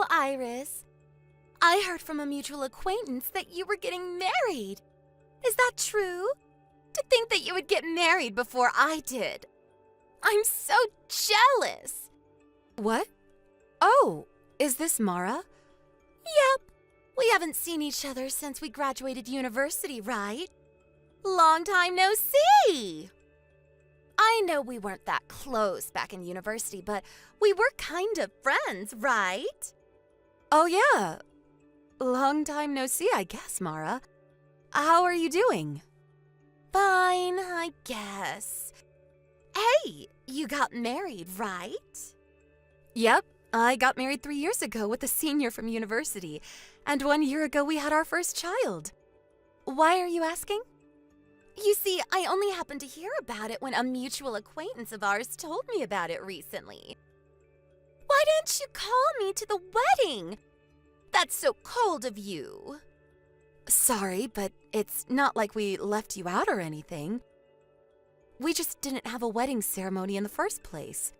Hello, Iris. I heard from a mutual acquaintance that you were getting married. Is that true? To think that you would get married before I did. I'm so jealous. What? Oh, is this Mara? Yep. We haven't seen each other since we graduated university, right? Long time no see. I know we weren't that close back in university, but we were kind of friends, right? Oh, yeah. Long time no see, I guess, Mara. How are you doing? Fine, I guess. Hey, you got married, right? Yep, I got married 3 years ago with a senior from university, and 1 year ago we had our first child. Why are you asking? You see, I only happened to hear about it when a mutual acquaintance of ours told me about it recently. Why didn't you call me to the wedding? That's so cold of you. Sorry, but it's not like we left you out or anything. We just didn't have a wedding ceremony in the first place.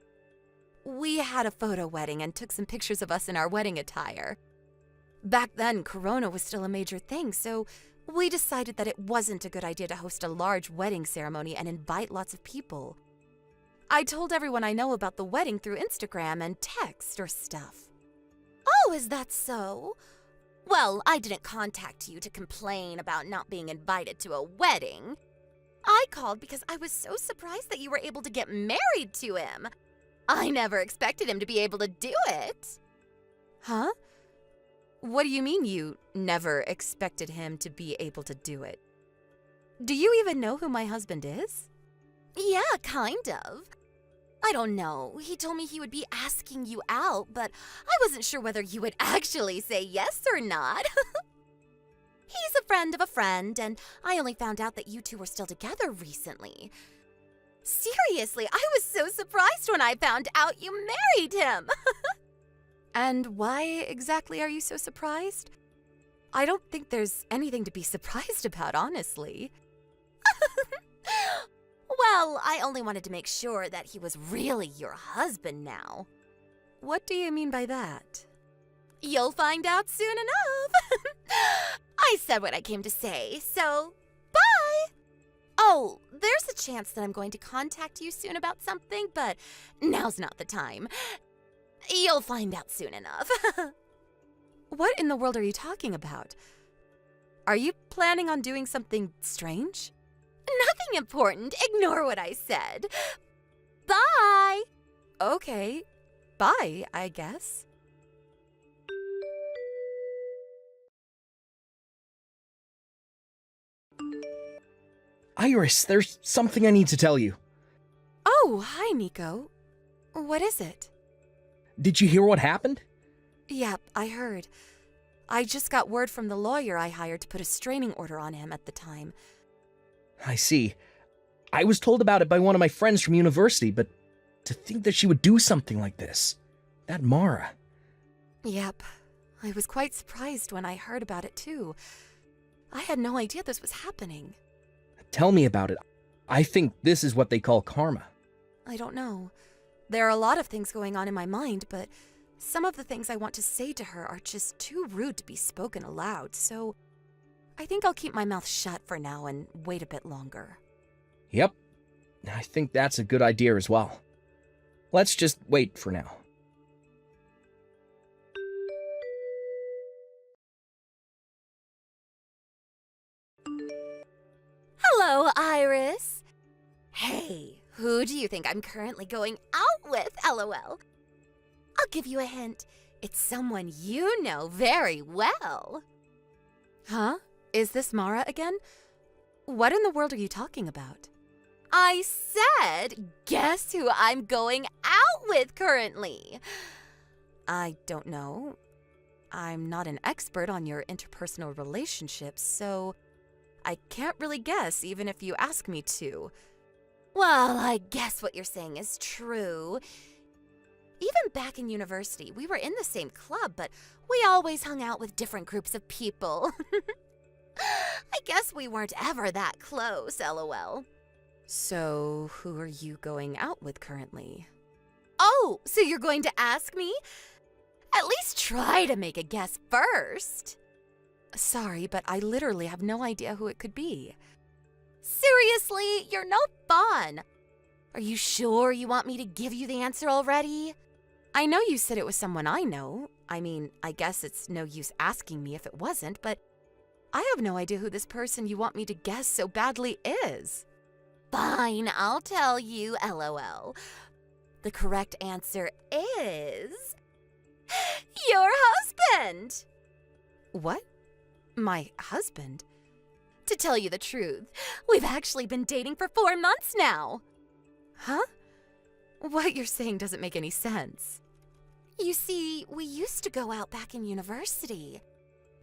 We had a photo wedding and took some pictures of us in our wedding attire. Back then, Corona was still a major thing, so we decided that it wasn't a good idea to host a large wedding ceremony and invite lots of people. I told everyone I know about the wedding through Instagram and text or stuff. Oh, is that so? Well, I didn't contact you to complain about not being invited to a wedding. I called because I was so surprised that you were able to get married to him. I never expected him to be able to do it. Huh? What do you mean you never expected him to be able to do it? Do you even know who my husband is? Yeah, kind of. I don't know. He told me he would be asking you out, but I wasn't sure whether you would actually say yes or not. He's a friend of a friend, and I only found out that you two were still together recently. Seriously, I was so surprised when I found out you married him. And why exactly are you so surprised? I don't think there's anything to be surprised about, honestly. Well, I only wanted to make sure that he was really your husband now. What do you mean by that? You'll find out soon enough. I said what I came to say, so bye. Oh, there's a chance that I'm going to contact you soon about something, but now's not the time. You'll find out soon enough. What in the world are you talking about? Are you planning on doing something strange? Nothing important. Ignore what I said. Bye. Okay. Bye, I guess. Iris, there's something I need to tell you. Oh, hi, Nico. What is it? Did you hear what happened? Yep, I heard. I just got word from the lawyer I hired to put a restraining order on him at the time. I see. I was told about it by one of my friends from university, but to think that she would do something like this. That Mara. Yep. I was quite surprised when I heard about it, too. I had no idea this was happening. Tell me about it. I think this is what they call karma. I don't know. There are a lot of things going on in my mind, but some of the things I want to say to her are just too rude to be spoken aloud, so I think I'll keep my mouth shut for now and wait a bit longer. Yep. I think that's a good idea as well. Let's just wait for now. Hello, Iris. Hey, who do you think I'm currently going out with, LOL? I'll give you a hint. It's someone you know very well. Huh? Is this Mara again? What in the world are you talking about? I said, guess who I'm going out with currently? I don't know. I'm not an expert on your interpersonal relationships, so I can't really guess even if you ask me to. Well, I guess what you're saying is true. Even back in university, we were in the same club, but we always hung out with different groups of people. I guess we weren't ever that close, LOL. So, who are you going out with currently? Oh, so you're going to ask me? At least try to make a guess first. Sorry, but I literally have no idea who it could be. Seriously, you're no fun. Are you sure you want me to give you the answer already? I know you said it was someone I know. I mean, I guess it's no use asking me if it wasn't, but I have no idea who this person you want me to guess so badly is. Fine, I'll tell you, LOL. The correct answer is... your husband! What? My husband? To tell you the truth, we've actually been dating for 4 months now. Huh? What you're saying doesn't make any sense. You see, we used to go out back in university.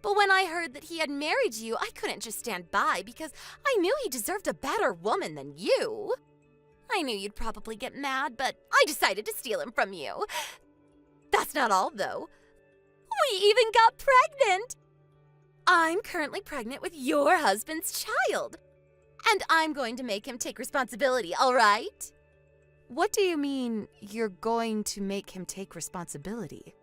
But when I heard that he had married you, I couldn't just stand by because I knew he deserved a better woman than you. I knew you'd probably get mad, but I decided to steal him from you. That's not all, though. We even got pregnant. I'm currently pregnant with your husband's child. And I'm going to make him take responsibility, all right? What do you mean you're going to make him take responsibility?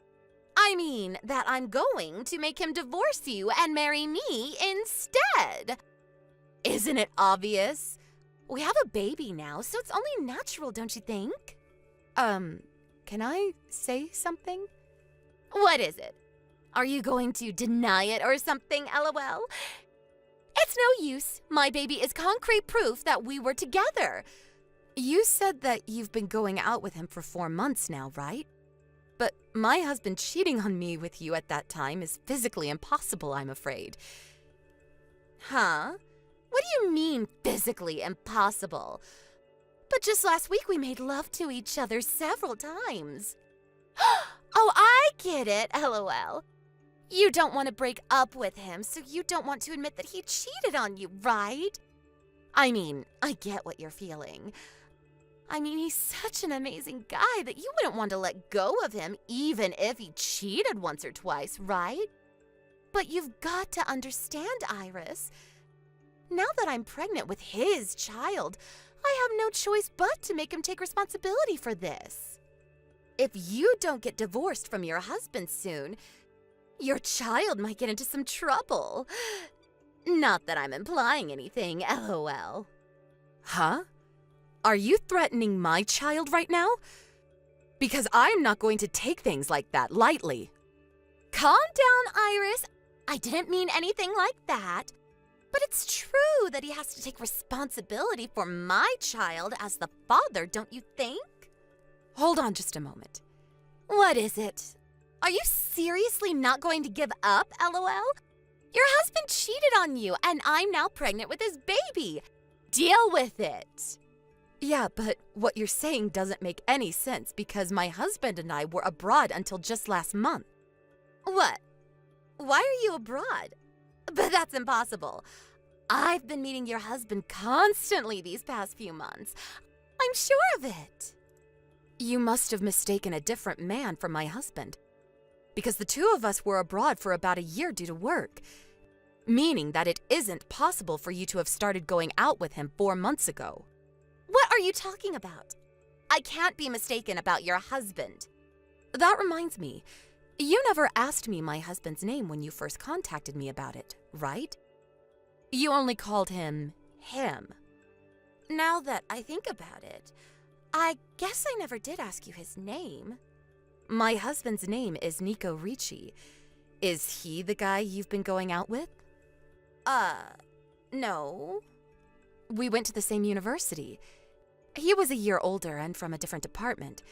I mean that I'm going to make him divorce you and marry me instead. Isn't it obvious? We have a baby now, so it's only natural, don't you think? Can I say something? What is it? Are you going to deny it or something, LOL? It's no use. My baby is concrete proof that we were together. You said that you've been going out with him for 4 months now, right? But my husband cheating on me with you at that time is physically impossible, I'm afraid. Huh? What do you mean, physically impossible? But just last week we made love to each other several times. Oh, I get it, LOL. You don't want to break up with him, so you don't want to admit that he cheated on you, right? I mean, I get what you're feeling. I mean, he's such an amazing guy that you wouldn't want to let go of him even if he cheated once or twice, right? But you've got to understand, Iris. Now that I'm pregnant with his child, I have no choice but to make him take responsibility for this. If you don't get divorced from your husband soon, your child might get into some trouble. Not that I'm implying anything, LOL. Huh? Are you threatening my child right now? Because I'm not going to take things like that lightly. Calm down, Iris. I didn't mean anything like that. But it's true that he has to take responsibility for my child as the father, don't you think? Hold on just a moment. What is it? Are you seriously not going to give up, LOL? Your husband cheated on you, and I'm now pregnant with his baby. Deal with it. Yeah, but what you're saying doesn't make any sense because my husband and I were abroad until just last month. What? Why are you abroad? But that's impossible. I've been meeting your husband constantly these past few months. I'm sure of it. You must have mistaken a different man for my husband. Because the two of us were abroad for about a year due to work. Meaning that it isn't possible for you to have started going out with him 4 months ago. What are you talking about? I can't be mistaken about your husband. That reminds me, you never asked me my husband's name when you first contacted me about it, right? You only called him. Now that I think about it, I guess I never did ask you his name. My husband's name is Nico Ricci. Is he the guy you've been going out with? No. We went to the same university. He was a year older and from a different department.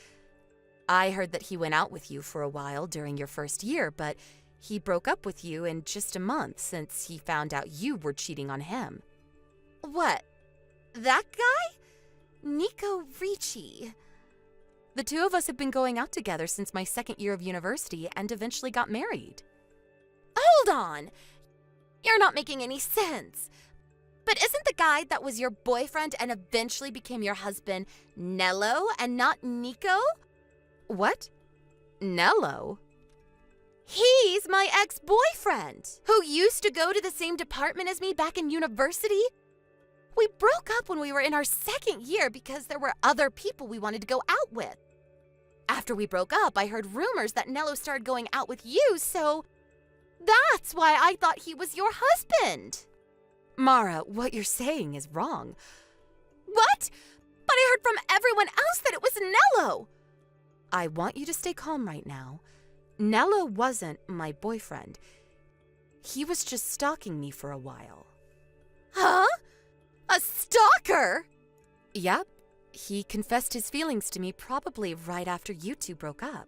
I heard that he went out with you for a while during your first year, but he broke up with you in just a month since he found out you were cheating on him. What? That guy? Nico Ricci. The two of us have been going out together since my second year of university and eventually got married. Hold on! You're not making any sense. But isn't the guy that was your boyfriend and eventually became your husband Nello and not Nico? What? Nello? He's my ex-boyfriend, who used to go to the same department as me back in university. We broke up when we were in our second year because there were other people we wanted to go out with. After we broke up, I heard rumors that Nello started going out with you, so that's why I thought he was your husband. Mara, what you're saying is wrong. What? But I heard from everyone else that it was Nello. I want you to stay calm right now. Nello wasn't my boyfriend. He was just stalking me for a while. Huh? A stalker? Yep. He confessed his feelings to me probably right after you two broke up.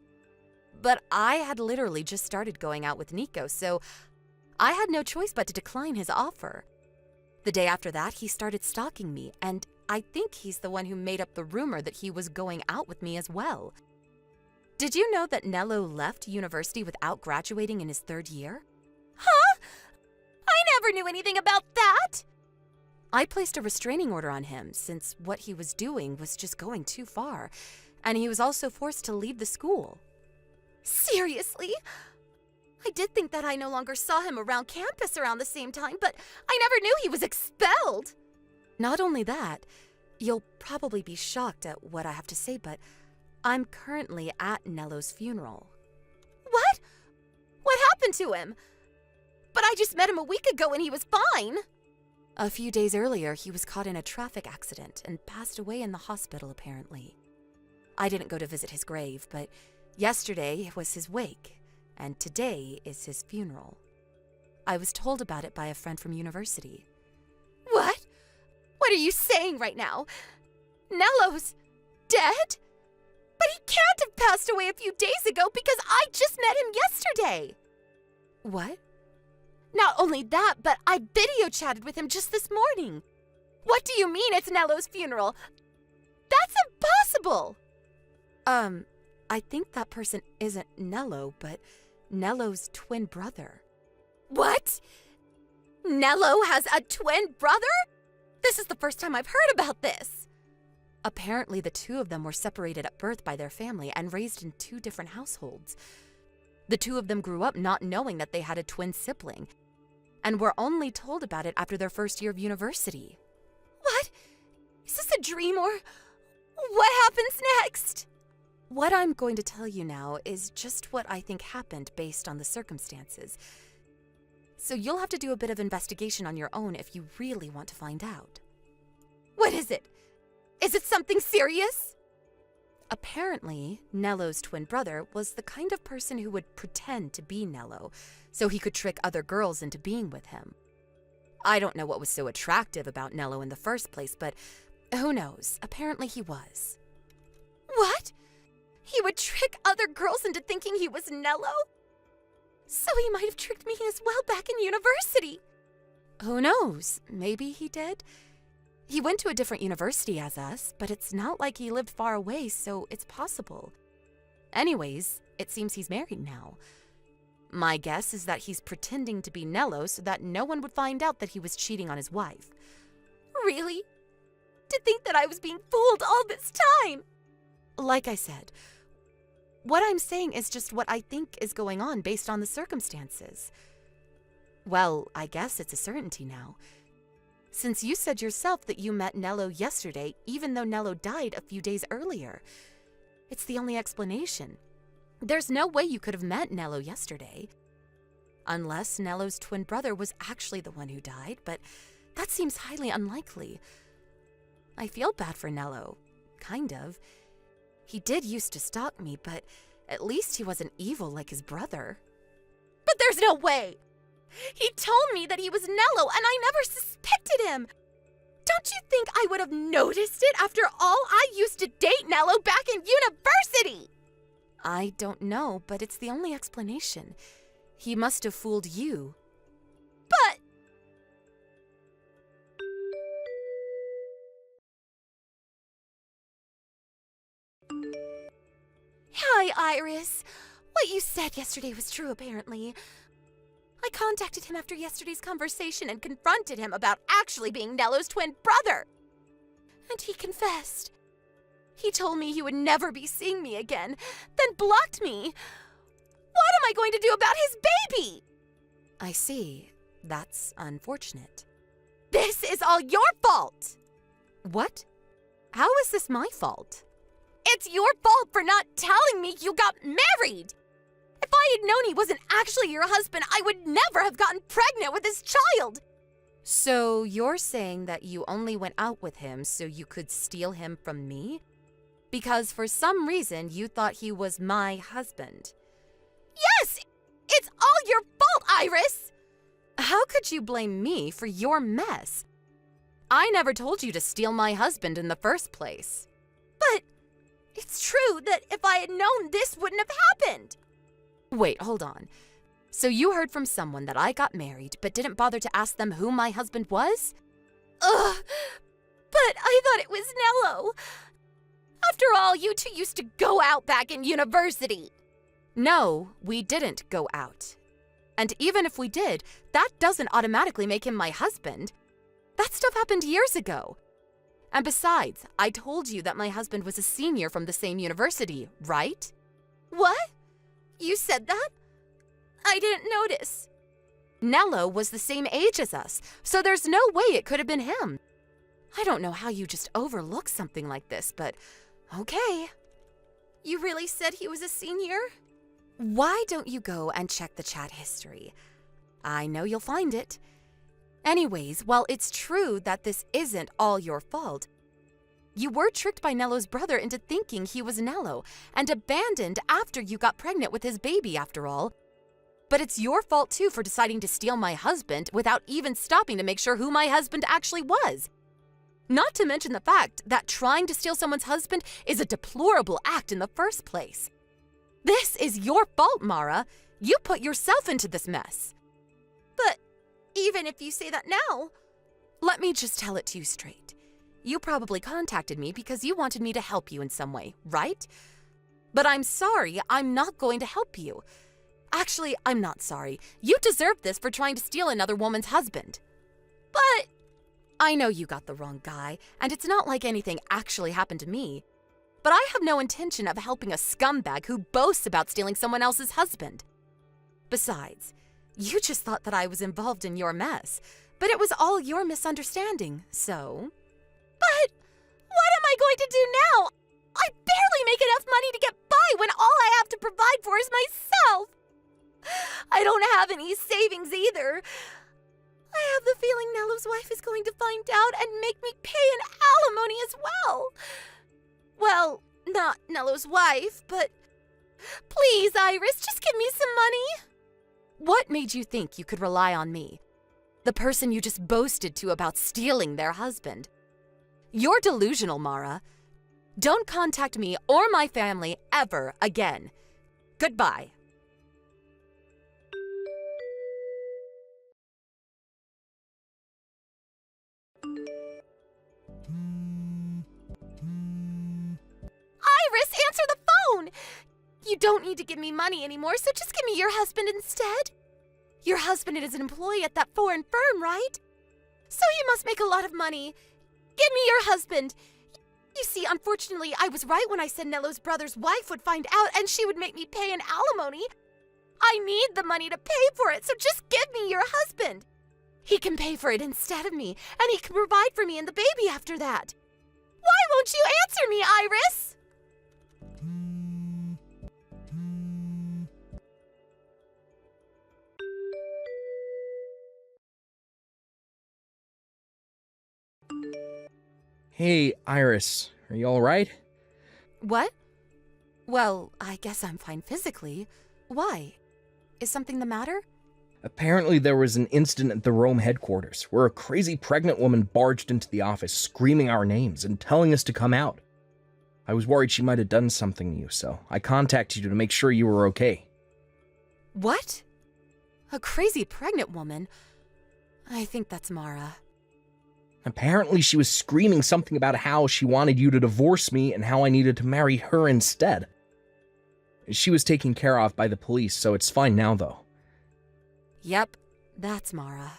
But I had literally just started going out with Nico, so I had no choice but to decline his offer. The day after that, he started stalking me, and I think he's the one who made up the rumor that he was going out with me as well. Did you know that Nello left university without graduating in his 3rd year? Huh? I never knew anything about that. I placed a restraining order on him since what he was doing was just going too far, and he was also forced to leave the school. Seriously? I did think that I no longer saw him around campus around the same time, but I never knew he was expelled. Not only that, you'll probably be shocked at what I have to say, but I'm currently at Nello's funeral. What? What happened to him? But I just met him a week ago and he was fine. A few days earlier, he was caught in a traffic accident and passed away in the hospital, apparently. I didn't go to visit his grave, but yesterday was his wake, and today is his funeral. I was told about it by a friend from university. What? What are you saying right now? Nello's dead? But he can't have passed away a few days ago because I just met him yesterday. What? Not only that, but I video chatted with him just this morning. What do you mean it's Nello's funeral? That's impossible! I think that person isn't Nello, but Nello's twin brother. What? Nello has a twin brother? This is the first time I've heard about this. Apparently, the two of them were separated at birth by their family and raised in 2 different households. The 2 of them grew up not knowing that they had a twin sibling, and were only told about it after their 1st year of university. What? Is this a dream or what happens next? What I'm going to tell you now is just what I think happened based on the circumstances. So you'll have to do a bit of investigation on your own if you really want to find out. What is it? Is it something serious? Apparently, Nello's twin brother was the kind of person who would pretend to be Nello, so he could trick other girls into being with him. I don't know what was so attractive about Nello in the first place, but who knows? Apparently he was. What? He would trick other girls into thinking he was Nello? So he might have tricked me as well back in university. Who knows? Maybe he did. He went to a different university as us, but it's not like he lived far away, so it's possible. Anyways, it seems he's married now. My guess is that he's pretending to be Nello so that no one would find out that he was cheating on his wife. Really? To think that I was being fooled all this time! Like I said, what I'm saying is just what I think is going on based on the circumstances. Well, I guess it's a certainty now. Since you said yourself that you met Nello yesterday, even though Nello died a few days earlier. It's the only explanation. There's no way you could have met Nello yesterday. Unless Nello's twin brother was actually the one who died, but that seems highly unlikely. I feel bad for Nello. Kind of. He did used to stalk me, but at least he wasn't evil like his brother. But there's no way! He told me that he was Nello, and I never suspected him! Don't you think I would have noticed it after all? I used to date Nello back in university! I don't know, but it's the only explanation. He must have fooled you. But... Hi, Iris. What you said yesterday was true, apparently. I contacted him after yesterday's conversation and confronted him about actually being Nello's twin brother. And he confessed. He told me he would never be seeing me again, then blocked me. What am I going to do about his baby? I see. That's unfortunate. This is all your fault! What? How is this my fault? It's your fault for not telling me you got married! If I had known he wasn't actually your husband, I would never have gotten pregnant with his child! So you're saying that you only went out with him so you could steal him from me? Because for some reason you thought he was my husband. Yes! It's all your fault, Iris! How could you blame me for your mess? I never told you to steal my husband in the first place. But it's true that if I had known this wouldn't have happened. Wait, hold on. So you heard from someone that I got married, but didn't bother to ask them who my husband was? Ugh, but I thought it was Nello. After all, you two used to go out back in university. No, we didn't go out. And even if we did, that doesn't automatically make him my husband. That stuff happened years ago. And besides, I told you that my husband was a senior from the same university, right? What? You said that? I didn't notice. Nello was the same age as us, so there's no way it could have been him. I don't know how you just overlook something like this, but okay. You really said he was a senior? Why don't you go and check the chat history? I know you'll find it. Anyways, while it's true that this isn't all your fault, you were tricked by Nello's brother into thinking he was Nello and abandoned after you got pregnant with his baby, after all. But it's your fault too for deciding to steal my husband without even stopping to make sure who my husband actually was. Not to mention the fact that trying to steal someone's husband is a deplorable act in the first place. This is your fault, Mara. You put yourself into this mess. But even if you say that now, let me just tell it to you straight. You probably contacted me because you wanted me to help you in some way, right? But I'm sorry, I'm not going to help you. Actually, I'm not sorry. You deserve this for trying to steal another woman's husband. But I know you got the wrong guy, and it's not like anything actually happened to me. But I have no intention of helping a scumbag who boasts about stealing someone else's husband. Besides, you just thought that I was involved in your mess, but it was all your misunderstanding, so... But what am I going to do now? I barely make enough money to get by when all I have to provide for is myself. I don't have any savings either. I have the feeling Nello's wife is going to find out and make me pay an alimony as well. Well, not Nello's wife, but please, Iris, just give me some money. What made you think you could rely on me? The person you just boasted to about stealing their husband. You're delusional, Mara. Don't contact me or my family ever again. Goodbye. Iris, answer the phone! You don't need to give me money anymore, so just give me your husband instead. Your husband is an employee at that foreign firm, right? So you must make a lot of money. Give me your husband. You see, unfortunately, I was right when I said Nello's brother's wife would find out and she would make me pay an alimony. I need the money to pay for it, so just give me your husband. He can pay for it instead of me, and he can provide for me and the baby after that. Why won't you answer me, Iris? Hey, Iris, are you alright? What? Well, I guess I'm fine physically. Why? Is something the matter? Apparently there was an incident at the Rome headquarters where a crazy pregnant woman barged into the office screaming our names and telling us to come out. I was worried she might have done something to you, so I contacted you to make sure you were okay. What? A crazy pregnant woman? I think that's Mara. Apparently she was screaming something about how she wanted you to divorce me and how I needed to marry her instead. She was taken care of by the police, so it's fine now, though. Yep, that's Mara.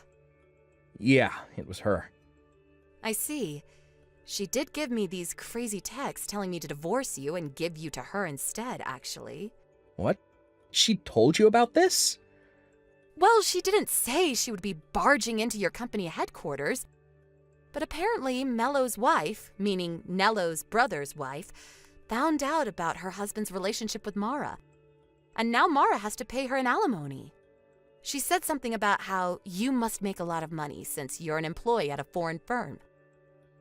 Yeah, it was her. I see. She did give me these crazy texts telling me to divorce you and give you to her instead, actually. What? She told you about this? Well, she didn't say she would be barging into your company headquarters. But apparently Mello's wife, meaning Nello's brother's wife, found out about her husband's relationship with Mara. And now Mara has to pay her an alimony. She said something about how you must make a lot of money since you're an employee at a foreign firm.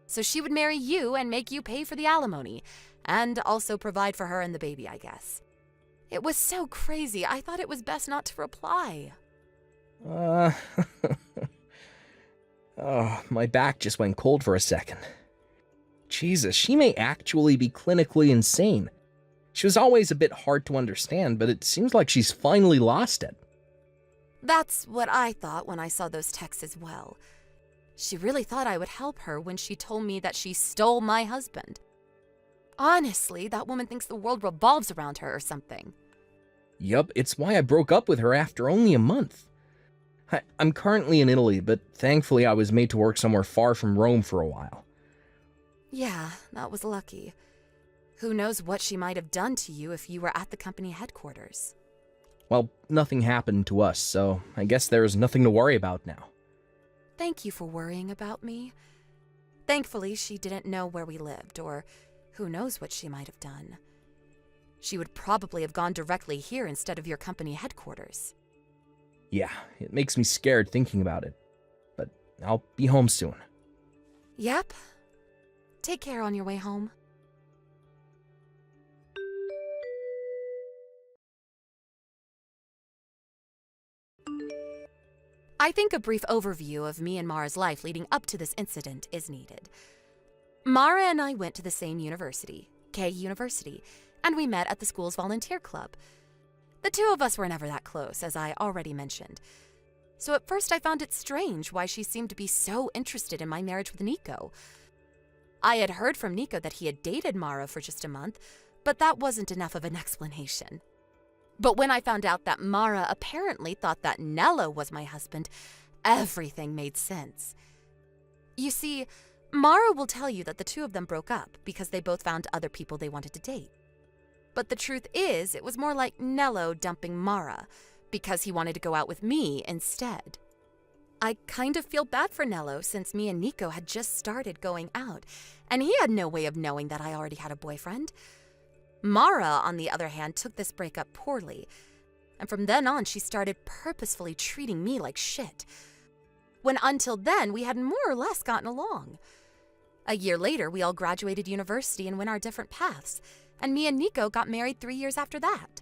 So she would marry you and make you pay for the alimony, and also provide for her and the baby, I guess. It was so crazy, I thought it was best not to reply. Oh, my back just went cold for a second. Jesus, she may actually be clinically insane. She was always a bit hard to understand, but it seems like she's finally lost it. That's what I thought when I saw those texts as well. She really thought I would help her when she told me that she stole my husband. Honestly, that woman thinks the world revolves around her or something. Yup, it's why I broke up with her after only a month. I'm currently in Italy, but thankfully I was made to work somewhere far from Rome for a while. Yeah, that was lucky. Who knows what she might have done to you if you were at the company headquarters. Well, nothing happened to us, so I guess there's nothing to worry about now. Thank you for worrying about me. Thankfully, she didn't know where we lived, or who knows what she might have done. She would probably have gone directly here instead of your company headquarters. Yeah, it makes me scared thinking about it, but I'll be home soon. Yep. Take care on your way home. I think a brief overview of me and Mara's life leading up to this incident is needed. Mara and I went to the same university, K University, and we met at the school's volunteer club. The two of us were never that close, as I already mentioned. So at first I found it strange why she seemed to be so interested in my marriage with Nico. I had heard from Nico that he had dated Mara for just a month, but that wasn't enough of an explanation. But when I found out that Mara apparently thought that Nello was my husband, everything made sense. You see, Mara will tell you that the two of them broke up because they both found other people they wanted to date. But the truth is, it was more like Nello dumping Mara because he wanted to go out with me instead. I kind of feel bad for Nello since me and Nico had just started going out, and he had no way of knowing that I already had a boyfriend. Mara, on the other hand, took this breakup poorly, and from then on she started purposefully treating me like shit, when until then we had more or less gotten along. A year later, we all graduated university and went our different paths, and me and Nico got married 3 years after that.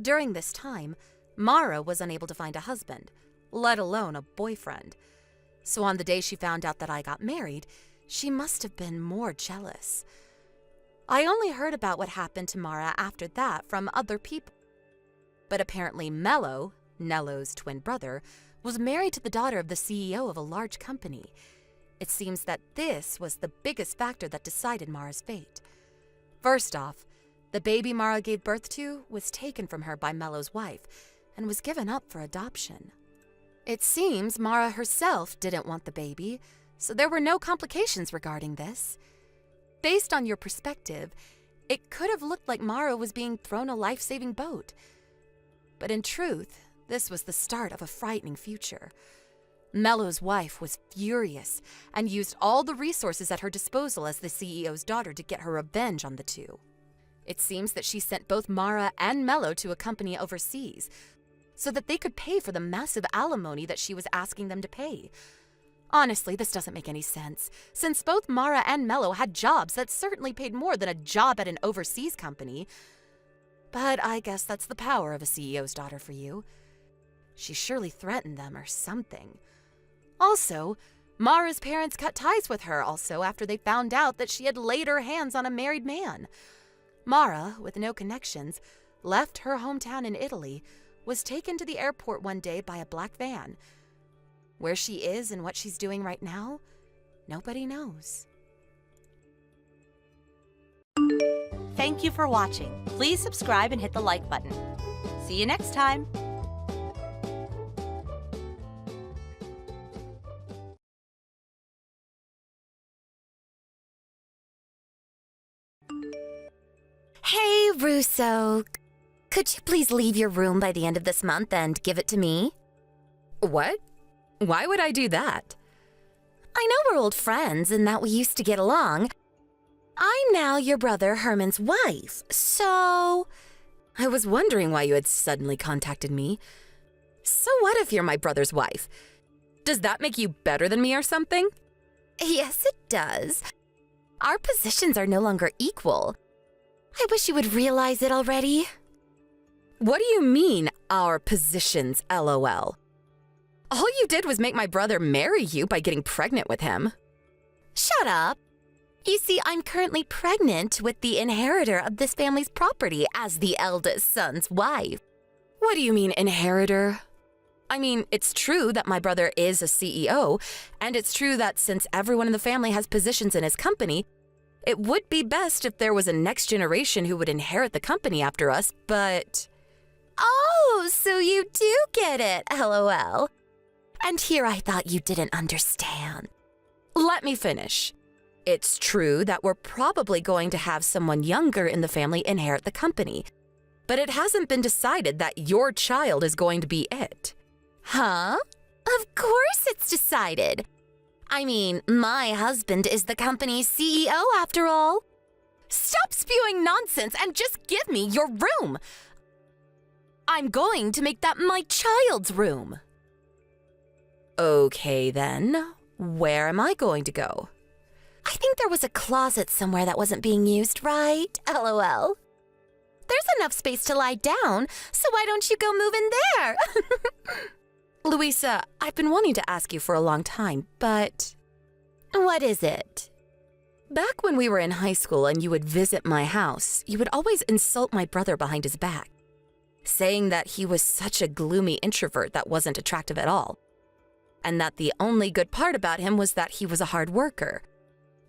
During this time, Mara was unable to find a husband, let alone a boyfriend. So on the day she found out that I got married, she must have been more jealous. I only heard about what happened to Mara after that from other people. But apparently Mello, Nello's twin brother, was married to the daughter of the CEO of a large company. It seems that this was the biggest factor that decided Mara's fate. First off, the baby Mara gave birth to was taken from her by Mello's wife and was given up for adoption. It seems Mara herself didn't want the baby, so there were no complications regarding this. Based on your perspective, it could have looked like Mara was being thrown a life-saving boat. But in truth, this was the start of a frightening future. Mello's wife was furious and used all the resources at her disposal as the CEO's daughter to get her revenge on the two. It seems that she sent both Mara and Mello to a company overseas so that they could pay for the massive alimony that she was asking them to pay. Honestly, this doesn't make any sense, since both Mara and Mello had jobs that certainly paid more than a job at an overseas company. But I guess that's the power of a CEO's daughter for you. She surely threatened them or something. Also, Mara's parents cut ties with her also after they found out that she had laid her hands on a married man. Mara, with no connections, left her hometown in Italy, was taken to the airport one day by a black van. Where she is and what she's doing right now, nobody knows. Thank you for watching. Please subscribe and hit the like button. See you next time. Hey, Russo. Could you please leave your room by the end of this month and give it to me? What? Why would I do that? I know we're old friends and that we used to get along. I'm now your brother Herman's wife, so... I was wondering why you had suddenly contacted me. So what if you're my brother's wife? Does that make you better than me or something? Yes, it does. Our positions are no longer equal. I wish you would realize it already. What do you mean, our positions, LOL? All you did was make my brother marry you by getting pregnant with him. Shut up. You see, I'm currently pregnant with the inheritor of this family's property as the eldest son's wife. What do you mean, inheritor? I mean, it's true that my brother is a CEO, and it's true that since everyone in the family has positions in his company, it would be best if there was a next generation who would inherit the company after us, but... Oh, so you do get it, LOL. And here I thought you didn't understand. Let me finish. It's true that we're probably going to have someone younger in the family inherit the company, but it hasn't been decided that your child is going to be it. Huh? Of course it's decided. I mean, my husband is the company's CEO after all. Stop spewing nonsense and just give me your room. I'm going to make that my child's room. Okay then, where am I going to go? I think there was a closet somewhere that wasn't being used, right? LOL. There's enough space to lie down, so why don't you go move in there? Louisa, I've been wanting to ask you for a long time, but... What is it? Back when we were in high school and you would visit my house, you would always insult my brother behind his back, saying that he was such a gloomy introvert that wasn't attractive at all, and that the only good part about him was that he was a hard worker.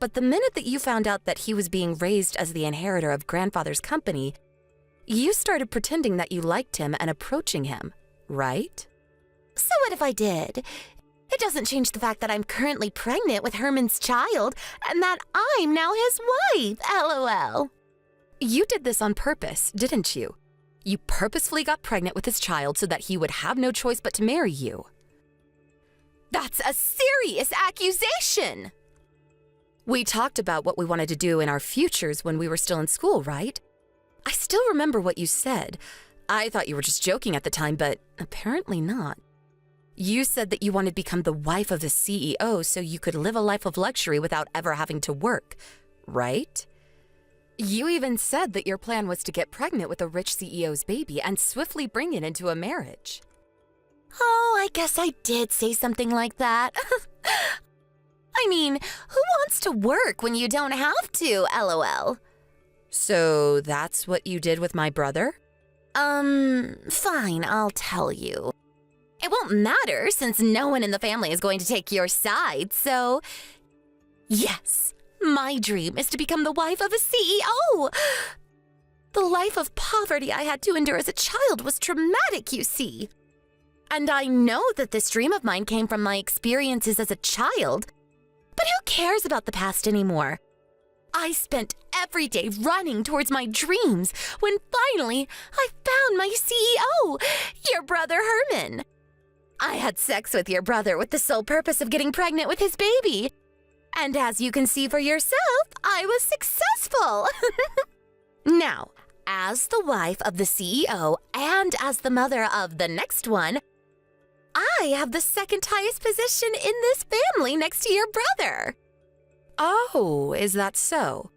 But the minute that you found out that he was being raised as the inheritor of grandfather's company, you started pretending that you liked him and approaching him, right? So what if I did? It doesn't change the fact that I'm currently pregnant with Herman's child and that I'm now his wife, LOL. You did this on purpose, didn't you? You purposefully got pregnant with his child so that he would have no choice but to marry you. That's a serious accusation! We talked about what we wanted to do in our futures when we were still in school, right? I still remember what you said. I thought you were just joking at the time, but apparently not. You said that you wanted to become the wife of the CEO so you could live a life of luxury without ever having to work, right? You even said that your plan was to get pregnant with a rich CEO's baby and swiftly bring it into a marriage. Oh, I guess I did say something like that. I mean, who wants to work when you don't have to, LOL? So that's what you did with my brother? Fine, I'll tell you. It won't matter since no one in the family is going to take your side, so... Yes, my dream is to become the wife of a CEO. The life of poverty I had to endure as a child was traumatic, you see. And I know that this dream of mine came from my experiences as a child, but who cares about the past anymore? I spent every day running towards my dreams when finally I found my CEO, your brother Herman. I had sex with your brother with the sole purpose of getting pregnant with his baby. And as you can see for yourself, I was successful. Now, as the wife of the CEO and as the mother of the next one, I have the second highest position in this family next to your brother. Oh, is that so?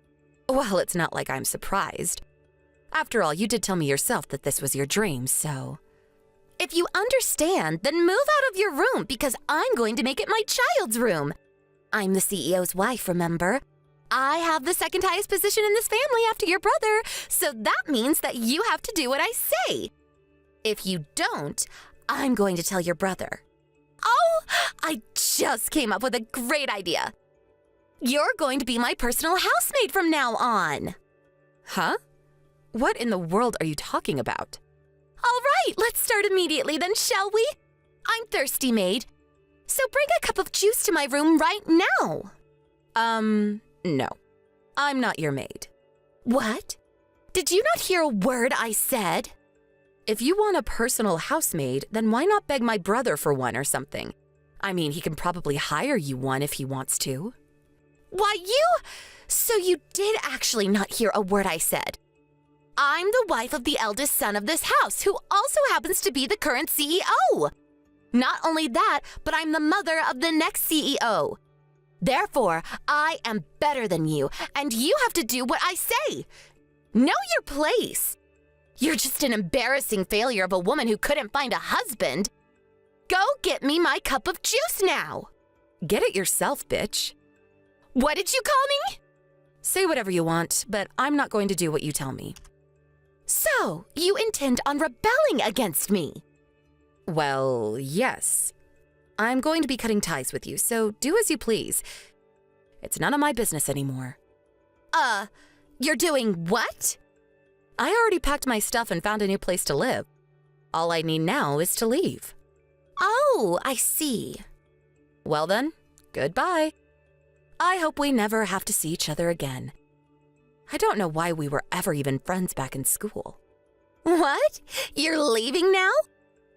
Well, it's not like I'm surprised. After all, you did tell me yourself that this was your dream, so... If you understand, then move out of your room because I'm going to make it my child's room. I'm the CEO's wife, remember? I have the second highest position in this family after your brother, so that means that you have to do what I say. If you don't, I'm going to tell your brother. Oh, I just came up with a great idea. You're going to be my personal housemaid from now on. Huh? What in the world are you talking about? All right, let's start immediately then, shall we? I'm thirsty, maid. So bring a cup of juice to my room right now. No. I'm not your maid. What? Did you not hear a word I said? If you want a personal housemaid, then why not beg my brother for one or something? I mean, he can probably hire you one if he wants to. Why, so you did actually not hear a word I said. I'm the wife of the eldest son of this house, who also happens to be the current CEO. Not only that, but I'm the mother of the next CEO. Therefore, I am better than you, and you have to do what I say. Know your place. You're just an embarrassing failure of a woman who couldn't find a husband. Go get me my cup of juice now. Get it yourself, bitch. What did you call me? Say whatever you want, but I'm not going to do what you tell me. So, you intend on rebelling against me? Well, yes. I'm going to be cutting ties with you, so do as you please. It's none of my business anymore. You're doing what? I already packed my stuff and found a new place to live. All I need now is to leave. Oh, I see. Well then, goodbye. I hope we never have to see each other again. I don't know why we were ever even friends back in school. What? You're leaving now?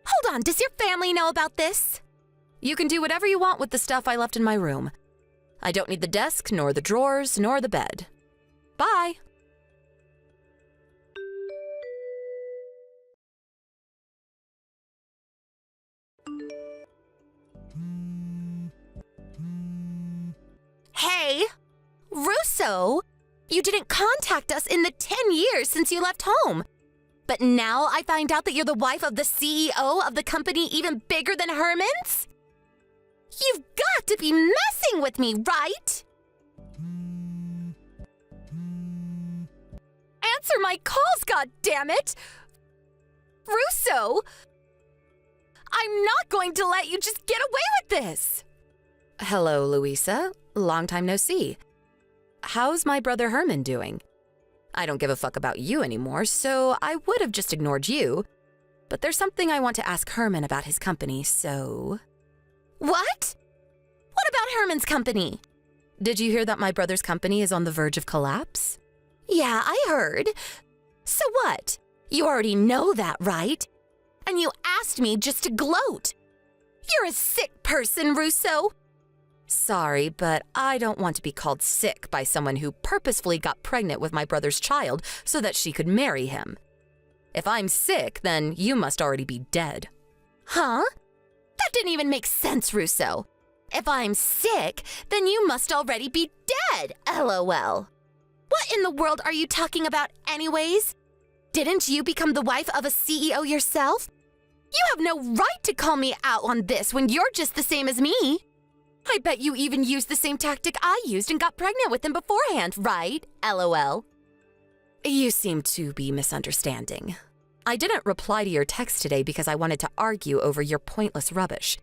Hold on, does your family know about this? You can do whatever you want with the stuff I left in my room. I don't need the desk, nor the drawers, nor the bed. Bye. Hey, Russo, you didn't contact us in the 10 years since you left home. But now I find out that you're the wife of the CEO of the company even bigger than Herman's? You've got to be messing with me, right? Answer my calls, goddammit! Russo! I'm not going to let you just get away with this! Hello, Louisa. Long time no see. How's my brother Herman doing? I don't give a fuck about you anymore, so I would have just ignored you. But there's something I want to ask Herman about his company, so... What? What about Herman's company? Did you hear that my brother's company is on the verge of collapse? Yeah, I heard. So what? You already know that, right? And you asked me just to gloat. You're a sick person, Russo. Sorry, but I don't want to be called sick by someone who purposefully got pregnant with my brother's child so that she could marry him. If I'm sick, then you must already be dead. Huh? That didn't even make sense, Russo. If I'm sick, then you must already be dead, LOL. What in the world are you talking about anyways? Didn't you become the wife of a CEO yourself? You have no right to call me out on this when you're just the same as me. I bet you even used the same tactic I used and got pregnant with him beforehand, right? LOL. You seem to be misunderstanding. I didn't reply to your text today because I wanted to argue over your pointless rubbish.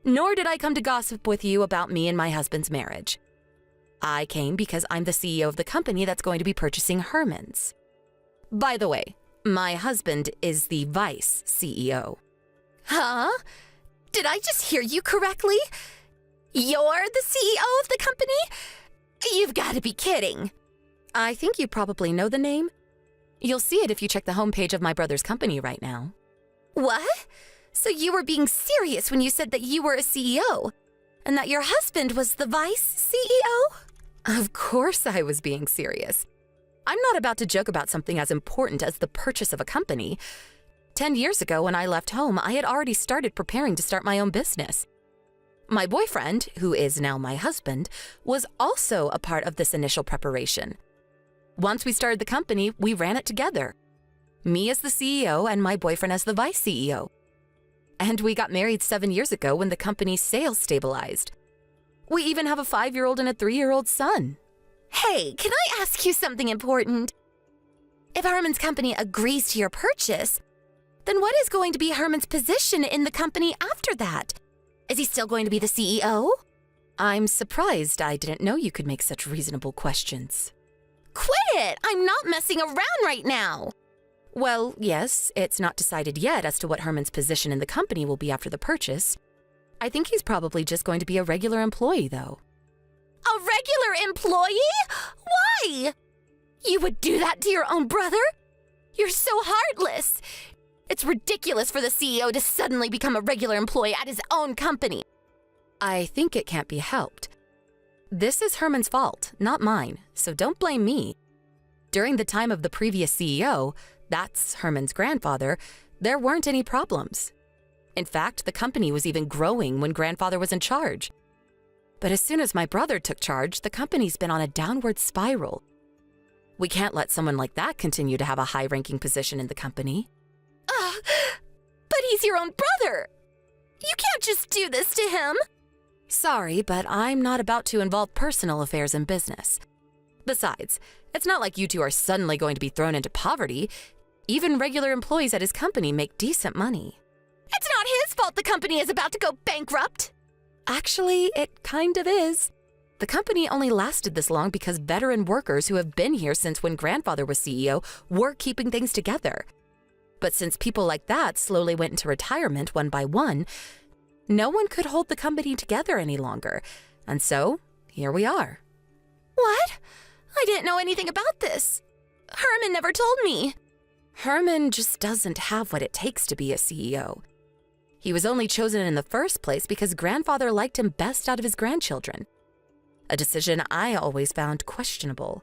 Nor did I come to gossip with you about me and my husband's marriage. I came because I'm the CEO of the company that's going to be purchasing Herman's. By the way, my husband is the vice CEO. Huh? Did I just hear you correctly? You're the CEO of the company? You've got to be kidding. I think you probably know the name. You'll see it if you check the homepage of my brother's company right now. What? So you were being serious when you said that you were a CEO, and that your husband was the vice CEO? Of course I was being serious. I'm not about to joke about something as important as the purchase of a company. 10 years ago, when I left home, I had already started preparing to start my own business. My boyfriend, who is now my husband, was also a part of this initial preparation. Once we started the company, we ran it together. Me as the CEO and my boyfriend as the vice CEO. And we got married 7 years ago when the company's sales stabilized. We even have a 5-year-old and a 3-year-old son. Hey, can I ask you something important? If Herman's company agrees to your purchase, then what is going to be Herman's position in the company after that? Is he still going to be the CEO? I'm surprised I didn't know you could make such reasonable questions. Quit it! I'm not messing around right now! Well, yes, it's not decided yet as to what Herman's position in the company will be after the purchase. I think he's probably just going to be a regular employee, though. A regular employee? Why? You would do that to your own brother? You're so heartless! It's ridiculous for the CEO to suddenly become a regular employee at his own company. I think it can't be helped. This is Herman's fault, not mine, so don't blame me. During the time of the previous CEO, that's Herman's grandfather, there weren't any problems. In fact, the company was even growing when grandfather was in charge. But as soon as my brother took charge, the company's been on a downward spiral. We can't let someone like that continue to have a high-ranking position in the company. But he's your own brother. You can't just do this to him. Sorry, but I'm not about to involve personal affairs in business. Besides, it's not like you two are suddenly going to be thrown into poverty. Even regular employees at his company make decent money. It's not his fault the company is about to go bankrupt. Actually, it kind of is. The company only lasted this long because veteran workers who have been here since when grandfather was CEO were keeping things together. But since people like that slowly went into retirement one by one, no one could hold the company together any longer. And so, here we are. What? I didn't know anything about this. Herman never told me. Herman just doesn't have what it takes to be a CEO. He was only chosen in the first place because grandfather liked him best out of his grandchildren. A decision I always found questionable.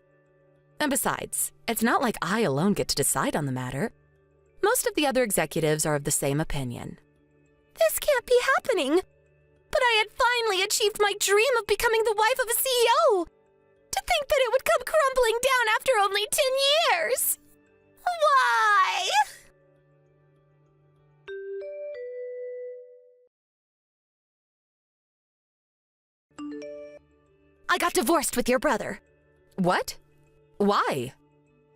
And besides, it's not like I alone get to decide on the matter. Most of the other executives are of the same opinion. This can't be happening. But I had finally achieved my dream of becoming the wife of a CEO. To think that it would come crumbling down after only 10 years. Why? I got divorced with your brother. What? Why?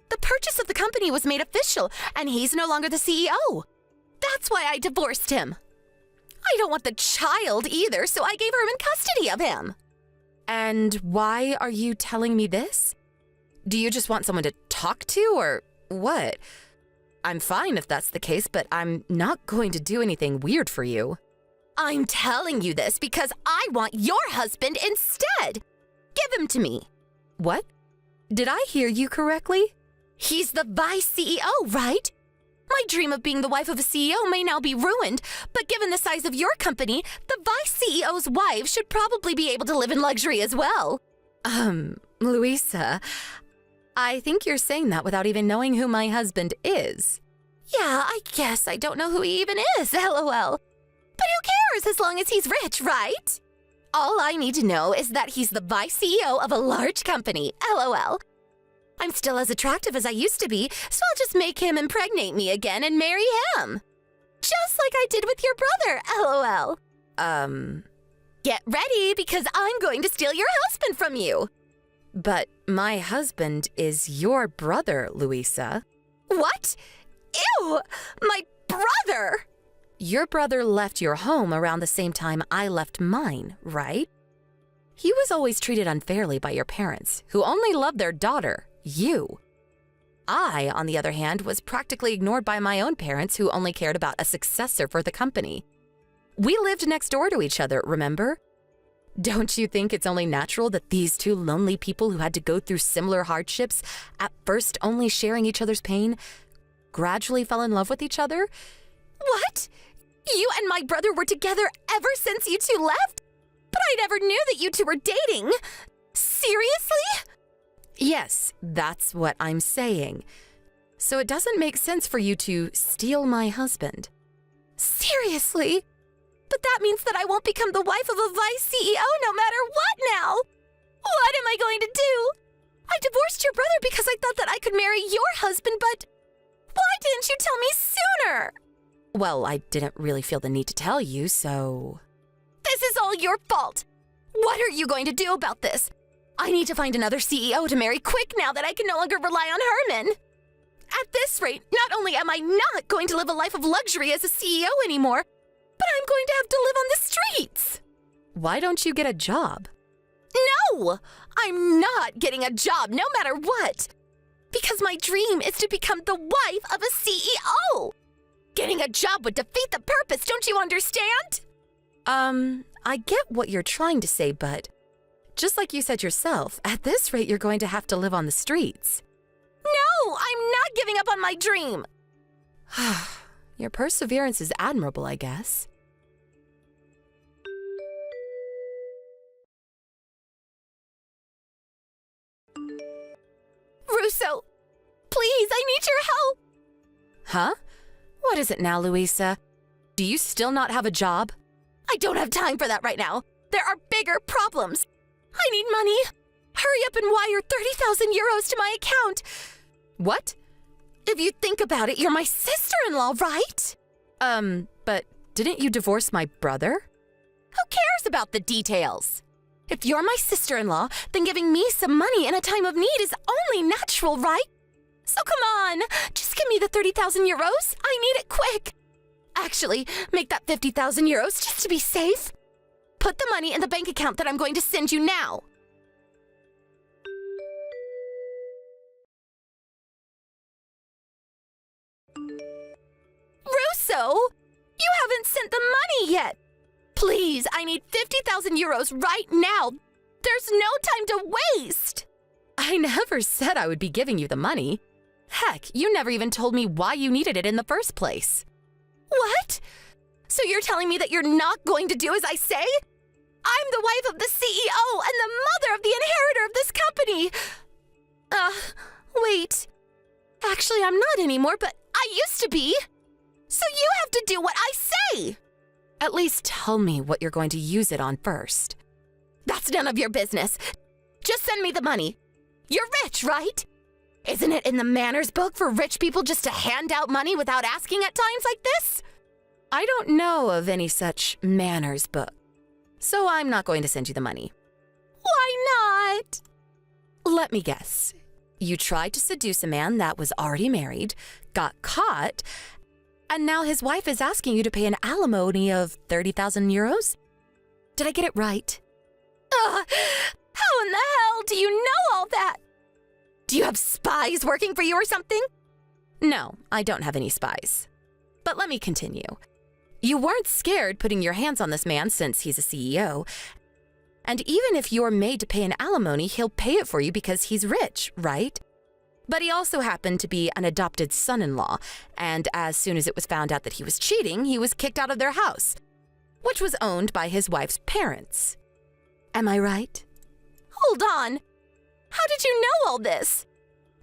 The purchase of the company was made official, and he's no longer the CEO. That's why I divorced him. I don't want the child either, so I gave Herman custody of him. And why are you telling me this? Do you just want someone to talk to, or what? I'm fine if that's the case, but I'm not going to do anything weird for you. I'm telling you this because I want your husband instead. Give him to me. What? Did I hear you correctly? He's the vice CEO, right? My dream of being the wife of a CEO may now be ruined, but given the size of your company, the vice CEO's wife should probably be able to live in luxury as well. Louisa, I think you're saying that without even knowing who my husband is. Yeah, I guess I don't know who he even is, LOL. But who cares as long as he's rich, right? All I need to know is that he's the vice CEO of a large company, LOL. I'm still as attractive as I used to be, so I'll just make him impregnate me again and marry him. Just like I did with your brother, LOL. Get ready, because I'm going to steal your husband from you. But my husband is your brother, Louisa. What? Ew! My brother! Your brother left your home around the same time I left mine, right? He was always treated unfairly by your parents, who only loved their daughter, you. I, on the other hand, was practically ignored by my own parents, who only cared about a successor for the company. We lived next door to each other, remember? Don't you think it's only natural that these two lonely people who had to go through similar hardships, at first only sharing each other's pain, gradually fell in love with each other? What? You and my brother were together ever since you two left? But I never knew that you two were dating. Seriously? Yes, that's what I'm saying. So it doesn't make sense for you to steal my husband. Seriously? But that means that I won't become the wife of a vice CEO no matter what now. What am I going to do? I divorced your brother because I thought that I could marry your husband, but why didn't you tell me sooner? Well, I didn't really feel the need to tell you, so... This is all your fault. What are you going to do about this? I need to find another CEO to marry quick now that I can no longer rely on Herman. At this rate, not only am I not going to live a life of luxury as a CEO anymore, but I'm going to have to live on the streets. Why don't you get a job? No! I'm not getting a job no matter what. Because my dream is to become the wife of a CEO. Getting a job would defeat the purpose, don't you understand? I get what you're trying to say, but just like you said yourself, at this rate you're going to have to live on the streets. No, I'm not giving up on my dream. Your perseverance is admirable, I guess. I need your help. Huh? What is it now, Louisa? Do you still not have a job? I don't have time for that right now. There are bigger problems. I need money. Hurry up and wire 30,000 euros to my account. What? If you think about it, you're my sister-in-law, right? But didn't you divorce my brother? Who cares about the details? If you're my sister-in-law, then giving me some money in a time of need is only natural, right? So come on, just give me the 30,000 euros. I need it quick. Actually, make that 50,000 euros just to be safe. Put the money in the bank account that I'm going to send you now. Russo, you haven't sent the money yet. Please, I need 50,000 euros right now. There's no time to waste. I never said I would be giving you the money. Heck, you never even told me why you needed it in the first place. What? So you're telling me that you're not going to do as I say? I'm the wife of the CEO and the mother of the inheritor of this company. Wait. Actually, I'm not anymore, but I used to be. So you have to do what I say. At least tell me what you're going to use it on first. That's none of your business. Just send me the money. You're rich, right? Isn't it in the manners book for rich people just to hand out money without asking at times like this? I don't know of any such manners book, so I'm not going to send you the money. Why not? Let me guess. You tried to seduce a man that was already married, got caught, and now his wife is asking you to pay an alimony of 30,000 euros? Did I get it right? How in the hell do you know all that? Do you have spies working for you or something? No, I don't have any spies. But let me continue. You weren't scared putting your hands on this man since he's a CEO. And even if you're made to pay an alimony, he'll pay it for you because he's rich, right? But he also happened to be an adopted son-in-law, and as soon as it was found out that he was cheating, he was kicked out of their house, which was owned by his wife's parents. Am I right? Hold on. How did you know all this?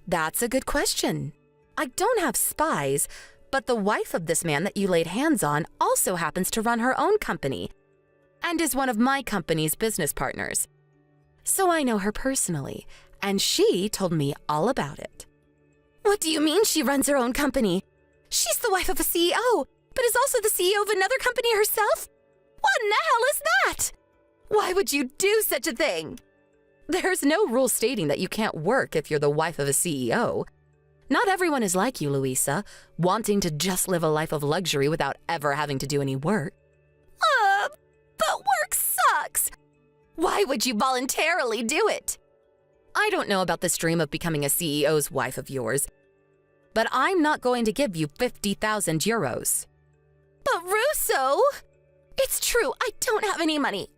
That's a good question. I don't have spies, but the wife of this man that you laid hands on also happens to run her own company and is one of my company's business partners. So I know her personally, and she told me all about it. What do you mean she runs her own company? She's the wife of a CEO, but is also the CEO of another company herself? What in the hell is that? Why would you do such a thing? There's no rule stating that you can't work if you're the wife of a CEO. Not everyone is like you, Louisa, wanting to just live a life of luxury without ever having to do any work. But work sucks. Why would you voluntarily do it? I don't know about this dream of becoming a CEO's wife of yours, but I'm not going to give you 50,000 euros. But Russo, it's true, I don't have any money.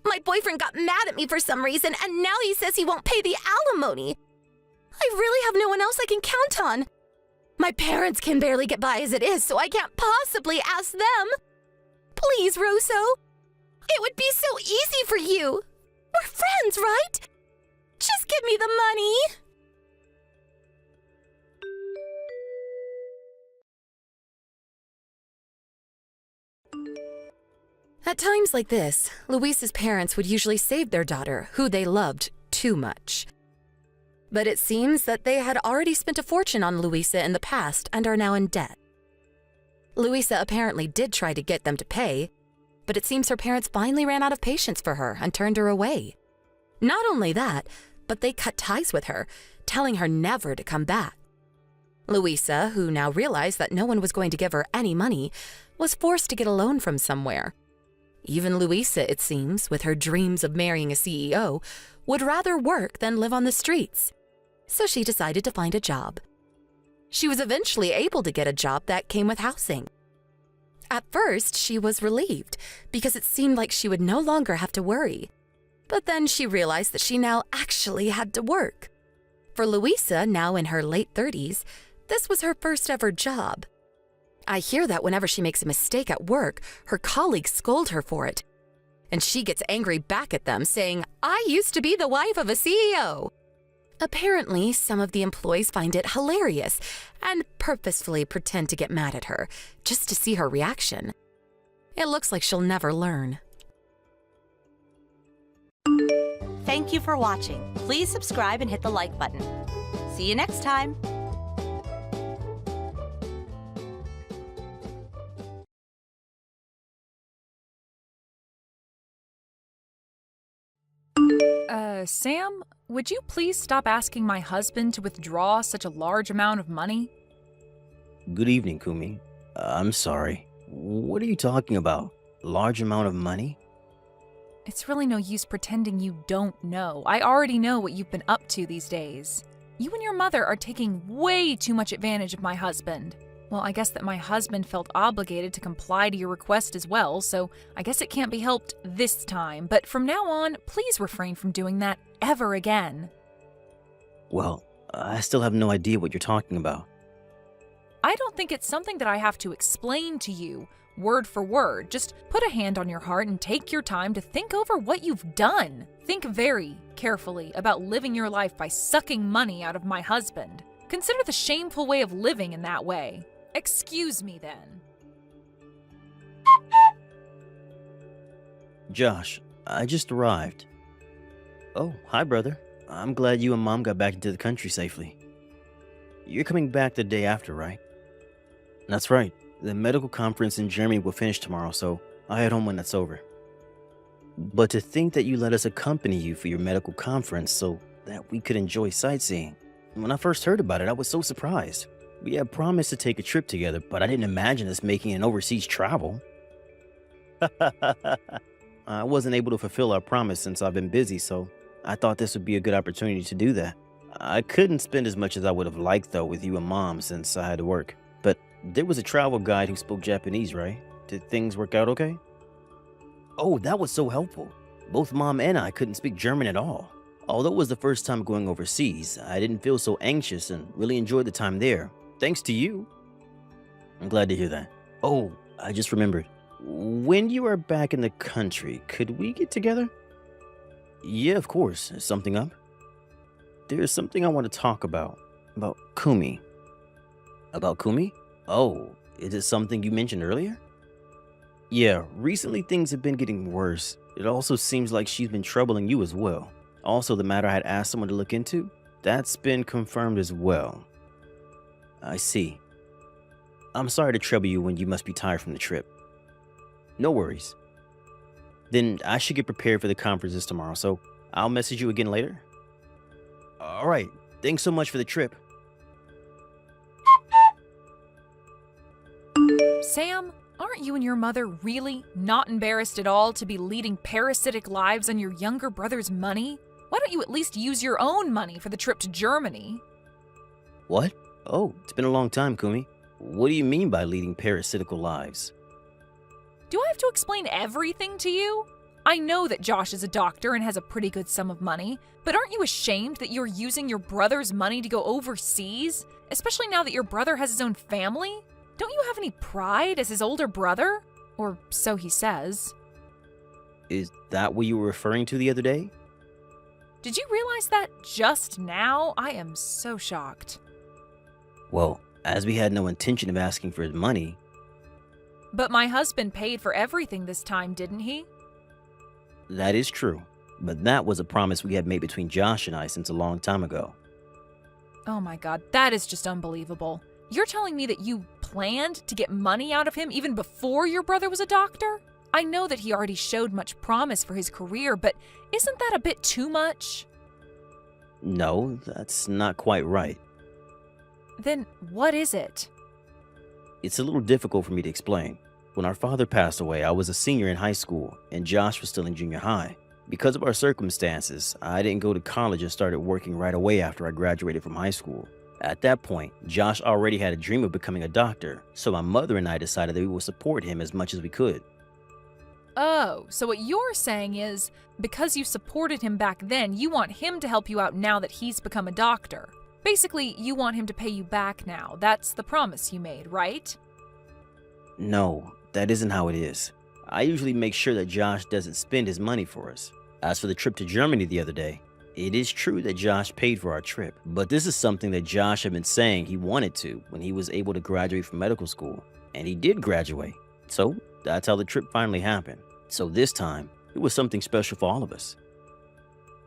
My boyfriend got mad at me for some reason, and now he says he won't pay the alimony. I really have no one else I can count on. My parents can barely get by as it is, so I can't possibly ask them. Please, Russo. It would be so easy for you. We're friends, right? Just give me the money. At times like this, Luisa's parents would usually save their daughter, who they loved too much. But it seems that they had already spent a fortune on Luisa in the past and are now in debt. Luisa apparently did try to get them to pay, but it seems her parents finally ran out of patience for her and turned her away. Not only that, but they cut ties with her, telling her never to come back. Luisa, who now realized that no one was going to give her any money, was forced to get a loan from somewhere. Even Luisa, it seems, with her dreams of marrying a CEO, would rather work than live on the streets. So she decided to find a job. She was eventually able to get a job that came with housing. At first, she was relieved because it seemed like she would no longer have to worry. But then she realized that she now actually had to work. For Luisa, now in her late 30s, this was her first ever job. I hear that whenever she makes a mistake at work, her colleagues scold her for it. And she gets angry back at them, saying, "I used to be the wife of a CEO." Apparently, some of the employees find it hilarious and purposefully pretend to get mad at her, just to see her reaction. It looks like she'll never learn. Thank you for watching. Please subscribe and hit the like button. See you next time. Sam, would you please stop asking my husband to withdraw such a large amount of money? Good evening, Kumi. I'm sorry. What are you talking about? Large amount of money? It's really no use pretending you don't know. I already know what you've been up to these days. You and your mother are taking way too much advantage of my husband. Well, I guess that my husband felt obligated to comply to your request as well, so I guess it can't be helped this time. But from now on, please refrain from doing that ever again. Well, I still have no idea what you're talking about. I don't think it's something that I have to explain to you, word for word. Just put a hand on your heart and take your time to think over what you've done. Think very carefully about living your life by sucking money out of my husband. Consider the shameful way of living in that way. Excuse me, then. Josh, I just arrived. Oh, hi, brother. I'm glad you and Mom got back into the country safely. You're coming back the day after, right? That's right. The medical conference in Germany will finish tomorrow, so I'll head home when that's over. But to think that you let us accompany you for your medical conference so that we could enjoy sightseeing. When I first heard about it, I was so surprised. We had promised to take a trip together, but I didn't imagine us making an overseas travel. I wasn't able to fulfill our promise since I've been busy, so I thought this would be a good opportunity to do that. I couldn't spend as much as I would have liked, though, with you and Mom since I had to work. But there was a travel guide who spoke Japanese, right? Did things work out okay? Oh, that was so helpful. Both Mom and I couldn't speak German at all. Although it was the first time going overseas, I didn't feel so anxious and really enjoyed the time there. Thanks to you. I'm glad to hear that. Oh, I just remembered. When you are back in the country, could we get together? Yeah, of course. Is something up? There's something I want to talk about. About Kumi. About Kumi? Oh, is it something you mentioned earlier? Yeah, recently things have been getting worse. It also seems like she's been troubling you as well. Also, the matter I had asked someone to look into, that's been confirmed as well. I see. I'm sorry to trouble you when you must be tired from the trip. No worries. Then I should get prepared for the conferences tomorrow, so I'll message you again later. Alright, thanks so much for the trip. Sam, aren't you and your mother really not embarrassed at all to be leading parasitic lives on your younger brother's money? Why don't you at least use your own money for the trip to Germany? What? Oh, it's been a long time, Kumi. What do you mean by leading parasitical lives? Do I have to explain everything to you? I know that Josh is a doctor and has a pretty good sum of money, but aren't you ashamed that you're using your brother's money to go overseas? Especially now that your brother has his own family? Don't you have any pride as his older brother? Or so he says. Is that what you were referring to the other day? Did you realize that just now? I am so shocked. Well, as we had no intention of asking for his money. But my husband paid for everything this time, didn't he? That is true, but that was a promise we had made between Josh and I since a long time ago. Oh my god, that is just unbelievable. You're telling me that you planned to get money out of him even before your brother was a doctor? I know that he already showed much promise for his career, but isn't that a bit too much? No, that's not quite right. Then what is it? It's a little difficult for me to explain. When our father passed away, I was a senior in high school, and Josh was still in junior high. Because of our circumstances, I didn't go to college and started working right away after I graduated from high school. At that point, Josh already had a dream of becoming a doctor, so my mother and I decided that we would support him as much as we could. Oh, so what you're saying is, because you supported him back then, you want him to help you out now that he's become a doctor. Basically, you want him to pay you back now. That's the promise you made, right? No, that isn't how it is. I usually make sure that Josh doesn't spend his money for us. As for the trip to Germany the other day, It is true that Josh paid for our trip, but this is something that Josh had been saying he wanted to when he was able to graduate from medical school, and he did graduate. So that's how the trip finally happened. So this time, it was something special for all of us.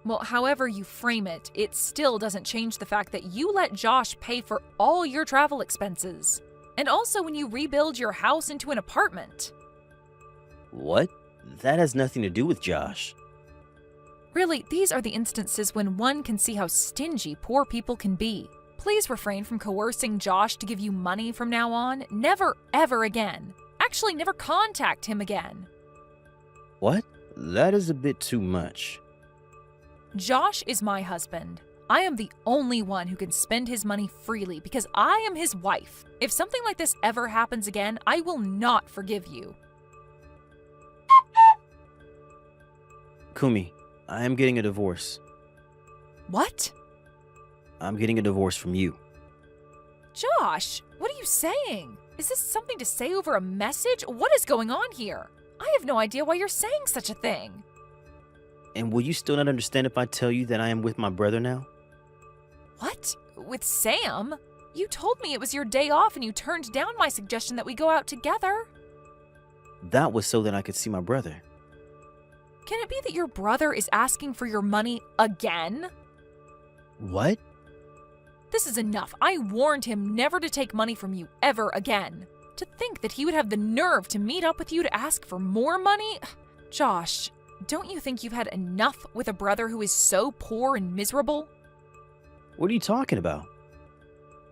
Well, however you frame it, it still doesn't change the fact that you let Josh pay for all your travel expenses. And also when you rebuild your house into an apartment. What? That has nothing to do with Josh. Really, these are the instances when one can see how stingy poor people can be. Please refrain from coercing Josh to give you money from now on. Never, ever again. Actually, never contact him again. What? That is a bit too much. Josh is my husband. I am the only one who can spend his money freely because I am his wife. If something like this ever happens again, I will not forgive you. Kumi, I am getting a divorce. What? I'm getting a divorce from you. Josh, what are you saying? Is this something to say over a message? What is going on here? I have no idea why you're saying such a thing. And will you still not understand if I tell you that I am with my brother now? What? With Sam? You told me it was your day off and you turned down my suggestion that we go out together. That was so that I could see my brother. Can it be that your brother is asking for your money again? What? This is enough. I warned him never to take money from you ever again. To think that he would have the nerve to meet up with you to ask for more money? Josh, don't you think you've had enough with a brother who is so poor and miserable? What are you talking about?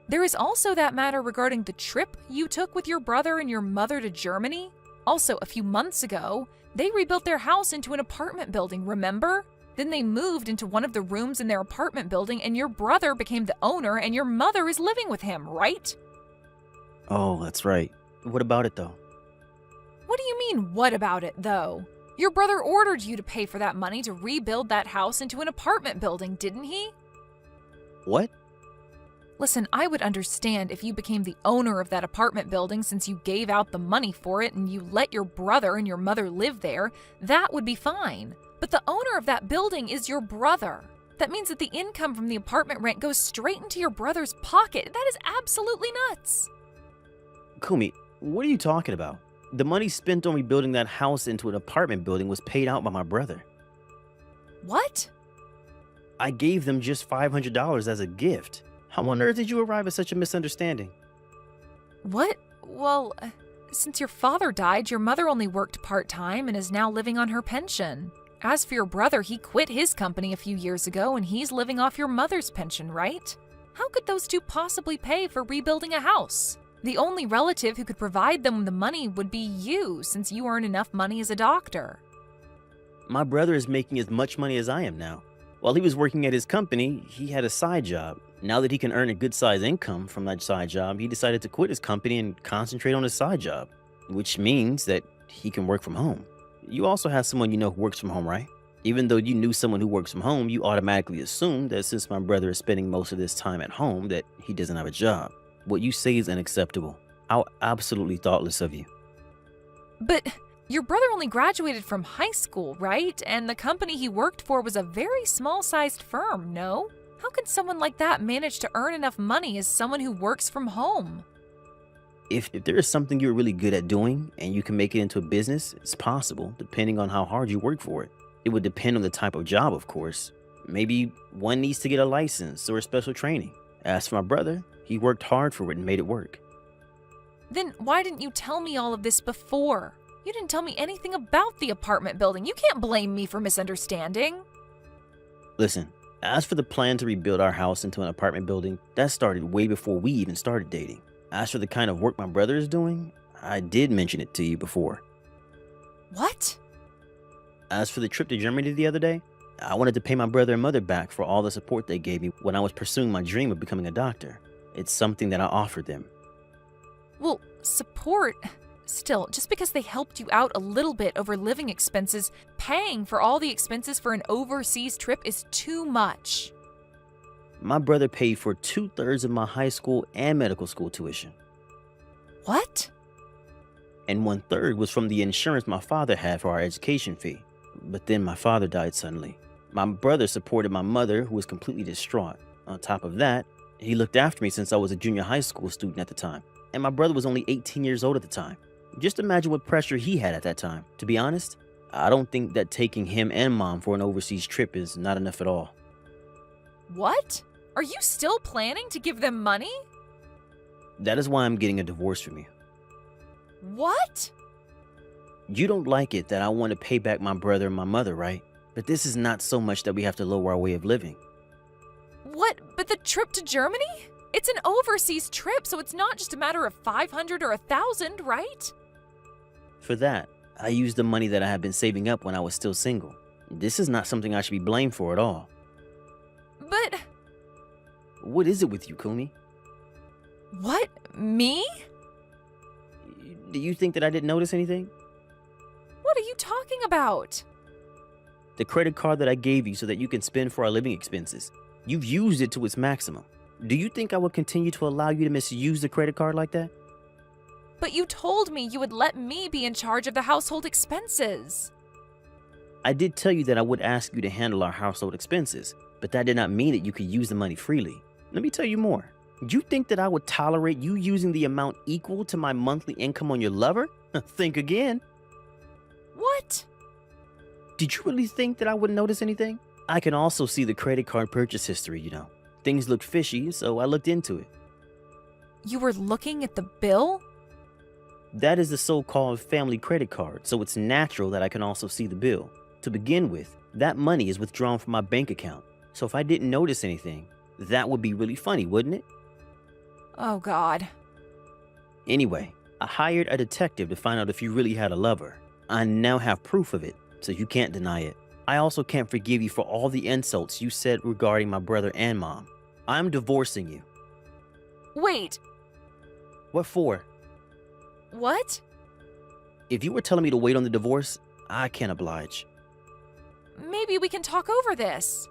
There is also that matter regarding the trip you took with your brother and your mother to Germany. Also, a few months ago, they rebuilt their house into an apartment building, remember? Then they moved into one of the rooms in their apartment building and your brother became the owner and your mother is living with him, right? Oh, that's right. What about it, though? What do you mean, what about it, though? Your brother ordered you to pay for that money to rebuild that house into an apartment building, didn't he? What? Listen, I would understand if you became the owner of that apartment building since you gave out the money for it and you let your brother and your mother live there. That would be fine. But the owner of that building is your brother. That means that the income from the apartment rent goes straight into your brother's pocket. That is absolutely nuts. Kumi, what are you talking about? The money spent on rebuilding that house into an apartment building was paid out by my brother. What? I gave them just $500 as a gift. How on earth did you arrive at such a misunderstanding? What? Well, since your father died, your mother only worked part-time and is now living on her pension. As for your brother, he quit his company a few years ago and he's living off your mother's pension, right? How could those two possibly pay for rebuilding a house? The only relative who could provide them the money would be you, since you earn enough money as a doctor. My brother is making as much money as I am now. While he was working at his company, he had a side job. Now that he can earn a good-sized income from that side job, he decided to quit his company and concentrate on his side job, which means that he can work from home. You also have someone you know who works from home, right? Even though you knew someone who works from home, you automatically assumed that since my brother is spending most of his time at home, that he doesn't have a job. What you say is unacceptable. How absolutely thoughtless of you. But your brother only graduated from high school, right? And the company he worked for was a very small-sized firm, no? How can someone like that manage to earn enough money as someone who works from home? If there is something you're really good at doing and you can make it into a business, it's possible, depending on how hard you work for it. It would depend on the type of job, of course. Maybe one needs to get a license or a special training. As for my brother, he worked hard for it and made it work. Then why didn't you tell me all of this before? You didn't tell me anything about the apartment building. You can't blame me for misunderstanding. Listen, as for the plan to rebuild our house into an apartment building, that started way before we even started dating. As for the kind of work my brother is doing, I did mention it to you before. What? As for the trip to Germany the other day, I wanted to pay my brother and mother back for all the support they gave me when I was pursuing my dream of becoming a doctor. It's something that I offered them. Well, support. Still, just because they helped you out a little bit over living expenses, paying for all the expenses for an overseas trip is too much. My brother paid for 2/3 of my high school and medical school tuition. What? And 1/3 was from the insurance my father had for our education fee. But then my father died suddenly. My brother supported my mother, who was completely distraught. On top of that, he looked after me since I was a junior high school student at the time, and my brother was only 18 years old at the time. Just imagine what pressure he had at that time. To be honest, I don't think that taking him and mom for an overseas trip is not enough at all. What? Are you still planning to give them money? That is why I'm getting a divorce from you. What? You don't like it that I want to pay back my brother and my mother, right? But this is not so much that we have to lower our way of living. What? But the trip to Germany? It's an overseas trip, so it's not just a matter of 500 or 1,000, right? For that, I used the money that I had been saving up when I was still single. This is not something I should be blamed for at all. But... What is it with you, Kumi? What? Me? Do you think that I didn't notice anything? What are you talking about? The credit card that I gave you so that you can spend for our living expenses. You've used it to its maximum. Do you think I would continue to allow you to misuse the credit card like that? But you told me you would let me be in charge of the household expenses. I did tell you that I would ask you to handle our household expenses, but that did not mean that you could use the money freely. Let me tell you more. Do you think that I would tolerate you using the amount equal to my monthly income on your lover? Think again. What? Did you really think that I wouldn't notice anything? I can also see the credit card purchase history, you know. Things looked fishy, so I looked into it. You were looking at the bill? That is the so-called family credit card, so it's natural that I can also see the bill. To begin with, that money is withdrawn from my bank account, so if I didn't notice anything, that would be really funny, wouldn't it? Oh, God. Anyway, I hired a detective to find out if you really had a lover. I now have proof of it, so you can't deny it. I also can't forgive you for all the insults you said regarding my brother and mom. I'm divorcing you. Wait, What for? what? If you were telling me to wait on the divorce, I can't oblige. Maybe we can talk over this.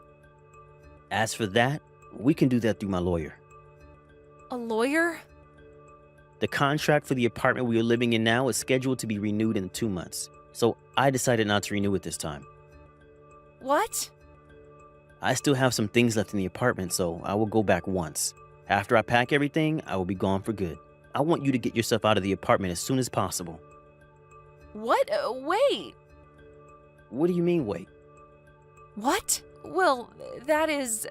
As for that, we can do that through my lawyer. A lawyer? The contract for the apartment we are living in now is scheduled to be renewed in 2 months, so I decided not to renew it this time. What? I still have some things left in the apartment, so I will go back once. After I pack everything, I will be gone for good. I want you to get yourself out of the apartment as soon as possible. What? Wait. What do you mean, wait? What? Well, that is...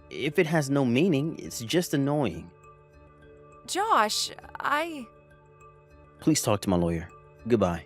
If it has no meaning, it's just annoying. Josh, Please talk to my lawyer. Goodbye.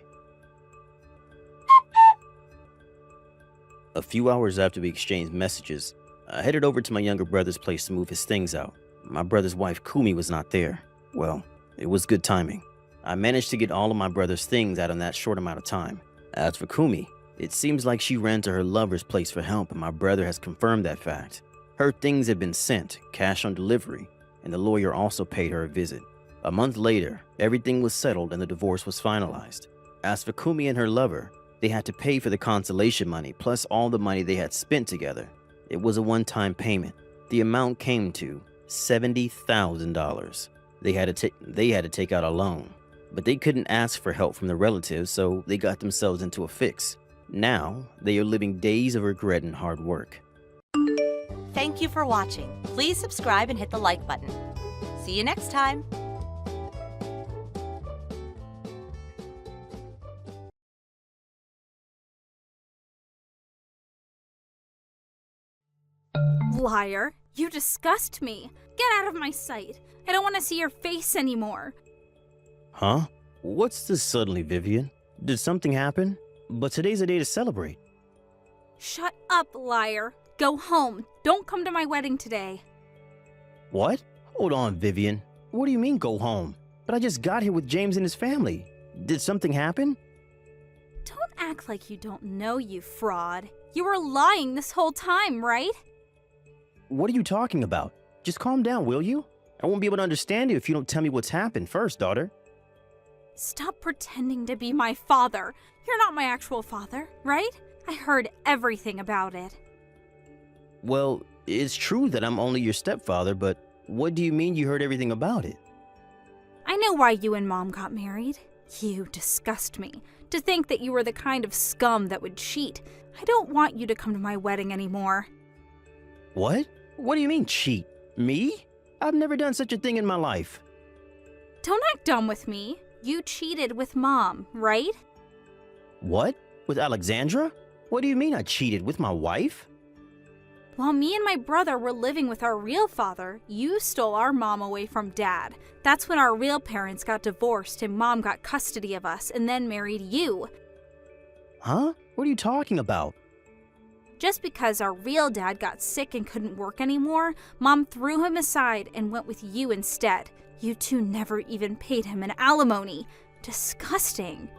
A few hours after we exchanged messages, I headed over to my younger brother's place to move his things out. My brother's wife, Kumi, was not there. Well, it was good timing. I managed to get all of my brother's things out in that short amount of time. As for Kumi, it seems like she ran to her lover's place for help, and my brother has confirmed that fact. Her things had been sent, cash on delivery, and the lawyer also paid her a visit. A month later, everything was settled and the divorce was finalized. As for Kumi and her lover, they had to pay for the consolation money plus all the money they had spent together. It was a one-time payment. The amount came to $70,000. They had to take out a loan, but they couldn't ask for help from their relatives, so they got themselves into a fix. Now, they are living days of regret and hard work. Thank you for watching. Please subscribe and hit the like button. See you next time. Liar, you disgust me. Get out of my sight. I don't want to see your face anymore. Huh? What's this suddenly, Vivian? Did something happen? But today's a day to celebrate. Shut up, liar. Go home. Don't come to my wedding today. What? Hold on, Vivian. What do you mean go home? But I just got here with James and his family. Did something happen? Don't act like you don't know, you fraud. You were lying this whole time, right? What are you talking about? Just calm down, will you? I won't be able to understand you if you don't tell me what's happened first, daughter. Stop pretending to be my father. You're not my actual father, right? I heard everything about it. Well, it's true that I'm only your stepfather, but what do you mean you heard everything about it? I know why you and Mom got married. You disgust me. To think that you were the kind of scum that would cheat. I don't want you to come to my wedding anymore. What? What do you mean, cheat? Me? I've never done such a thing in my life. Don't act dumb with me. You cheated with Mom, right? What? With Alexandra? What do you mean I cheated with my wife? While me and my brother were living with our real father, you stole our mom away from Dad. That's when our real parents got divorced and Mom got custody of us and then married you. Huh? What are you talking about? Just because our real dad got sick and couldn't work anymore, Mom threw him aside and went with you instead. You two never even paid him an alimony. Disgusting.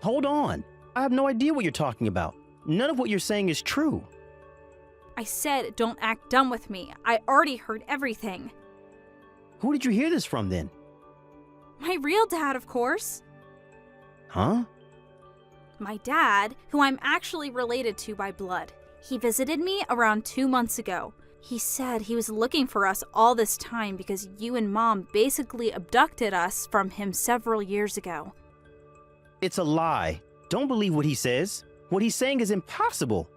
Hold on. I have no idea what you're talking about. None of what you're saying is true. I said don't act dumb with me. I already heard everything. Who did you hear this from then? My real dad, of course. Huh? My dad, who I'm actually related to by blood. He visited me around 2 months ago. He said he was looking for us all this time because you and Mom basically abducted us from him several years ago. It's a lie. Don't believe what he says. What he's saying is impossible.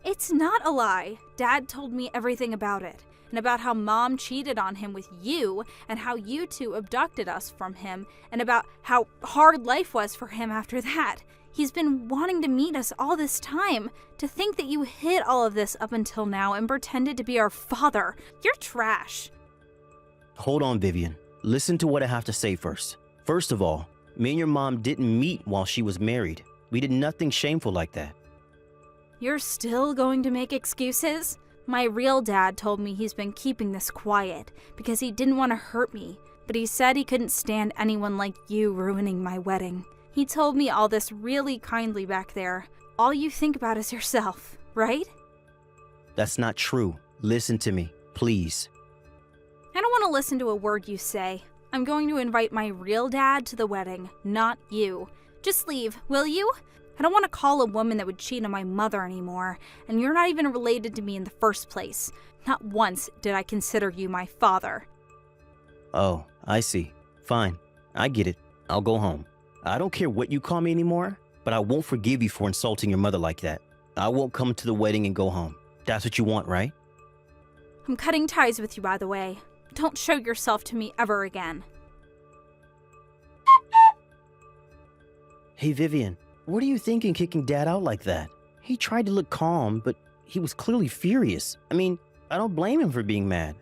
It's not a lie. Dad told me everything about it, and about how Mom cheated on him with you, and how you two abducted us from him, and about how hard life was for him after that. He's been wanting to meet us all this time. To think that you hid all of this up until now and pretended to be our father. You're trash. Hold on, Vivian. Listen to what I have to say first. First of all, me and your mom didn't meet while she was married. We did nothing shameful like that. You're still going to make excuses? My real dad told me he's been keeping this quiet because he didn't want to hurt me, but he said he couldn't stand anyone like you ruining my wedding. He told me all this really kindly back there. All you think about is yourself, right? That's not true. Listen to me, please. I don't want to listen to a word you say. I'm going to invite my real dad to the wedding, not you. Just leave, will you? I don't want to call a woman that would cheat on my mother anymore, and you're not even related to me in the first place. Not once did I consider you my father. Oh, I see. Fine. I get it. I'll go home. I don't care what you call me anymore, but I won't forgive you for insulting your mother like that. I won't come to the wedding and go home. That's what you want, right? I'm cutting ties with you, by the way. Don't show yourself to me ever again. Hey, Vivian, what are you thinking kicking Dad out like that? He tried to look calm, but he was clearly furious. I mean, I don't blame him for being mad.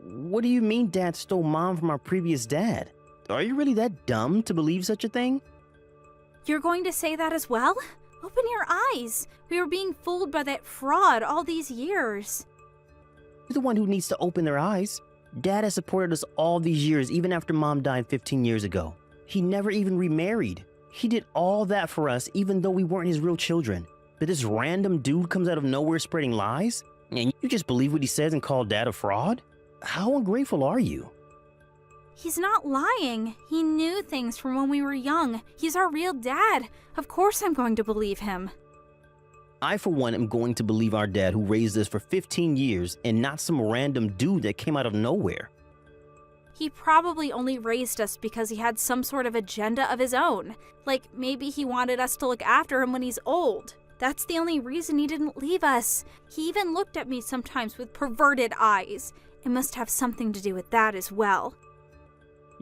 What do you mean Dad stole Mom from our previous dad? Are you really that dumb to believe such a thing? You're going to say that as well? Open your eyes. We were being fooled by that fraud all these years. You're the one who needs to open their eyes. Dad has supported us all these years, even after Mom died 15 years ago. He never even remarried. He did all that for us, even though we weren't his real children. But this random dude comes out of nowhere spreading lies? And you just believe what he says and call Dad a fraud? How ungrateful are you? He's not lying. He knew things from when we were young. He's our real dad. Of course I'm going to believe him. I, for one, am going to believe our dad who raised us for 15 years and not some random dude that came out of nowhere. He probably only raised us because he had some sort of agenda of his own. Like, maybe he wanted us to look after him when he's old. That's the only reason he didn't leave us. He even looked at me sometimes with perverted eyes. It must have something to do with that as well.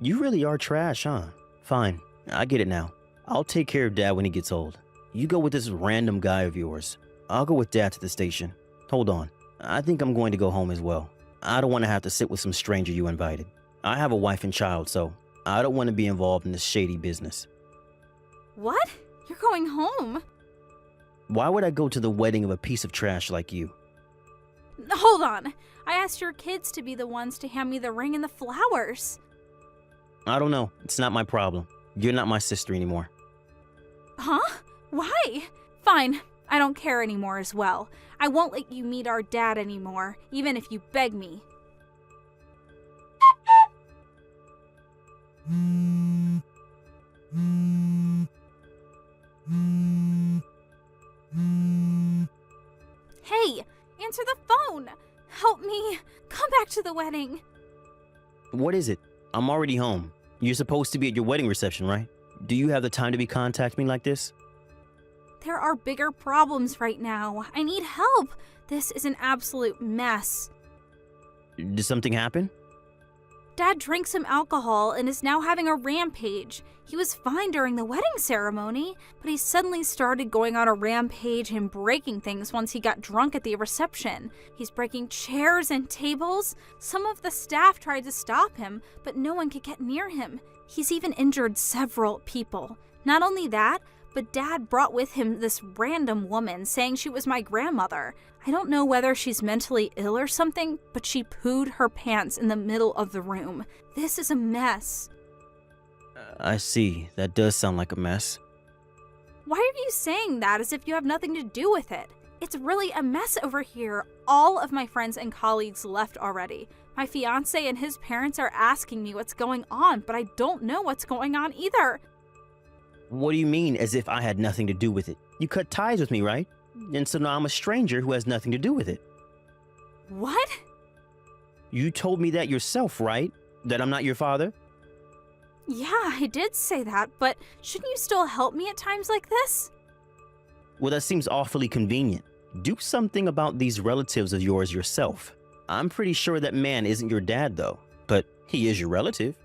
You really are trash, huh? Fine, I get it now. I'll take care of Dad when he gets old. You go with this random guy of yours. I'll go with Dad to the station. Hold on. I think I'm going to go home as well. I don't want to have to sit with some stranger you invited. I have a wife and child, so I don't want to be involved in this shady business. What? You're going home? Why would I go to the wedding of a piece of trash like you? Hold on. I asked your kids to be the ones to hand me the ring and the flowers. I don't know. It's not my problem. You're not my sister anymore. Huh? Why? Fine. I don't care anymore as well. I won't let you meet our dad anymore, even if you beg me. Hey, answer the phone. Help me. Come back to the wedding. What is it? I'm already home. You're supposed to be at your wedding reception, right? Do you have the time to be contacting me like this? There are bigger problems right now. I need help. This is an absolute mess. Did something happen? Dad drank some alcohol and is now having a rampage. He was fine during the wedding ceremony, but he suddenly started going on a rampage and breaking things once he got drunk at the reception. He's breaking chairs and tables. Some of the staff tried to stop him, but no one could get near him. He's even injured several people. Not only that, but Dad brought with him this random woman saying she was my grandmother. I don't know whether she's mentally ill or something, but she pooed her pants in the middle of the room. This is a mess. I see. That does sound like a mess. Why are you saying that as if you have nothing to do with it? It's really a mess over here. All of my friends and colleagues left already. My fiancé and his parents are asking me what's going on, but I don't know what's going on either. What do you mean, as if I had nothing to do with it? You cut ties with me, right? And so now I'm a stranger who has nothing to do with it. What? You told me that yourself, right? That I'm not your father? Yeah, I did say that, but shouldn't you still help me at times like this? Well, that seems awfully convenient. Do something about these relatives of yours yourself. I'm pretty sure that man isn't your dad, though, but he is your relative.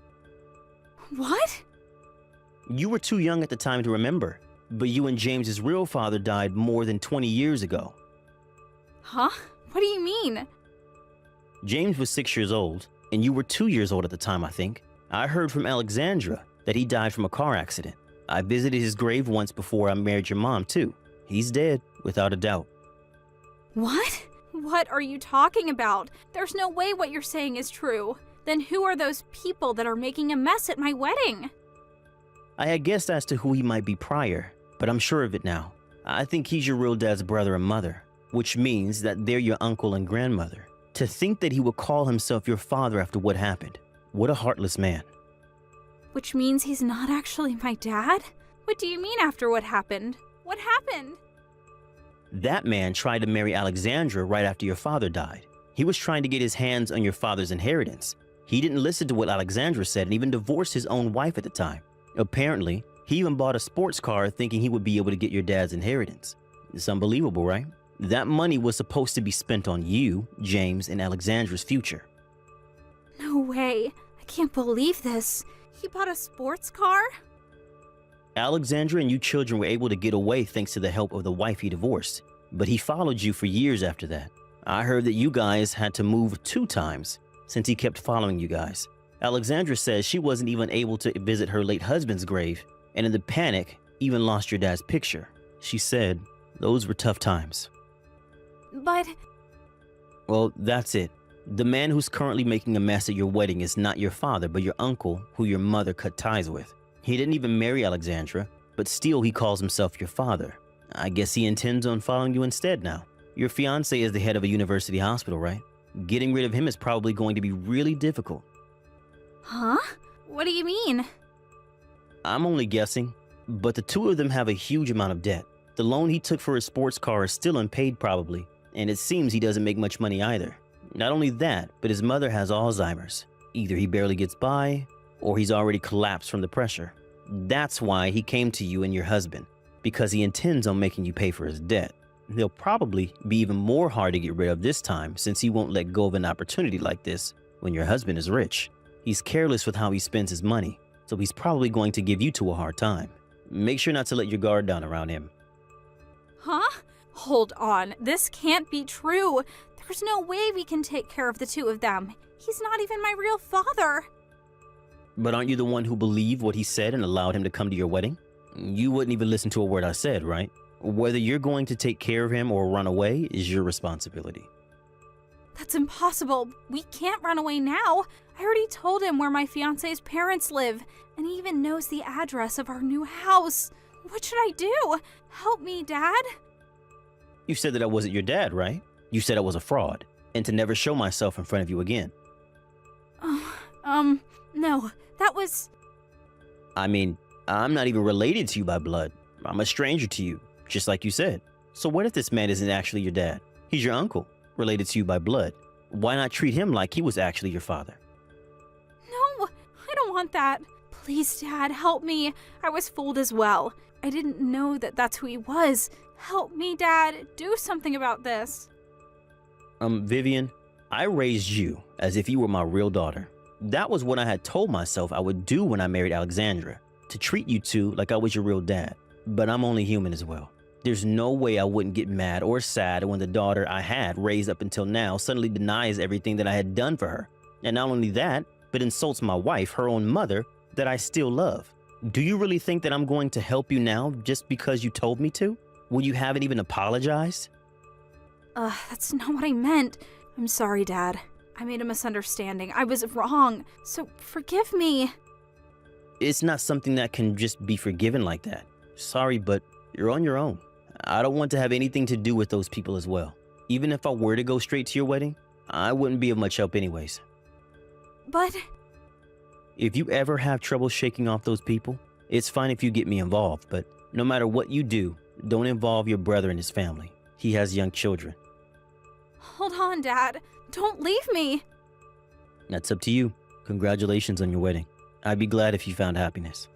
What? You were too young at the time to remember, but you and James's real father died more than 20 years ago. Huh? What do you mean? James was 6 years old, and you were 2 years old at the time, I think. I heard from Alexandra that he died from a car accident. I visited his grave once before I married your mom, too. He's dead, without a doubt. What? What are you talking about? There's no way what you're saying is true. Then who are those people that are making a mess at my wedding? I had guessed as to who he might be prior, but I'm sure of it now. I think he's your real dad's brother and mother, which means that they're your uncle and grandmother. To think that he would call himself your father after what happened. What a heartless man. Which means he's not actually my dad? What do you mean after what happened? What happened? That man tried to marry Alexandra right after your father died. He was trying to get his hands on your father's inheritance. He didn't listen to what Alexandra said and even divorced his own wife at the time. Apparently, he even bought a sports car thinking he would be able to get your dad's inheritance. It's unbelievable, right? That money was supposed to be spent on you, James, and Alexandra's future. No way. I can't believe this. He bought a sports car? Alexandra and you children were able to get away thanks to the help of the wife he divorced, but he followed you for years after that. I heard that you guys had to move 2 times since he kept following you guys. Alexandra says she wasn't even able to visit her late husband's grave, and in the panic, even lost your dad's picture. She said those were tough times. But... Well, that's it. The man who's currently making a mess at your wedding is not your father, but your uncle, who your mother cut ties with. He didn't even marry Alexandra, but still he calls himself your father. I guess he intends on following you instead now. Your fiancé is the head of a university hospital, right? Getting rid of him is probably going to be really difficult. Huh? What do you mean? I'm only guessing, but the two of them have a huge amount of debt. The loan he took for his sports car is still unpaid probably, and it seems he doesn't make much money either. Not only that, but his mother has Alzheimer's. Either he barely gets by, or he's already collapsed from the pressure. That's why he came to you and your husband, because he intends on making you pay for his debt. He'll probably be even more hard to get rid of this time since he won't let go of an opportunity like this when your husband is rich. He's careless with how he spends his money, so he's probably going to give you two a hard time. Make sure not to let your guard down around him. Huh? Hold on. This can't be true. There's no way we can take care of the two of them. He's not even my real father. But aren't you the one who believed what he said and allowed him to come to your wedding? You wouldn't even listen to a word I said, right? Whether you're going to take care of him or run away is your responsibility. That's impossible. We can't run away now. I already told him where my fiancé's parents live, and he even knows the address of our new house. What should I do? Help me, Dad. You said that I wasn't your dad, right? You said I was a fraud, and to never show myself in front of you again. No, that was... I mean, I'm not even related to you by blood. I'm a stranger to you, just like you said. So what if this man isn't actually your dad? He's your uncle, related to you by blood. Why not treat him like he was actually your father? No, I don't want that. Please, Dad, help me. I was fooled as well. I didn't know that that's who he was. Help me, Dad. Do something about this. Vivian, I raised you as if you were my real daughter. That was what I had told myself I would do when I married Alexandra, to treat you two like I was your real dad. But I'm only human as well. There's no way I wouldn't get mad or sad when the daughter I had raised up until now suddenly denies everything that I had done for her. And not only that, but insults my wife, her own mother, that I still love. Do you really think that I'm going to help you now just because you told me to? When you haven't even apologized? That's not what I meant. I'm sorry, Dad. I made a misunderstanding. I was wrong. So forgive me. It's not something that can just be forgiven like that. Sorry, but you're on your own. I don't want to have anything to do with those people as well. Even if I were to go straight to your wedding, I wouldn't be of much help anyways. But... If you ever have trouble shaking off those people, it's fine if you get me involved, but no matter what you do, don't involve your brother and his family. He has young children. Hold on, Dad. Don't leave me. That's up to you. Congratulations on your wedding. I'd be glad if you found happiness.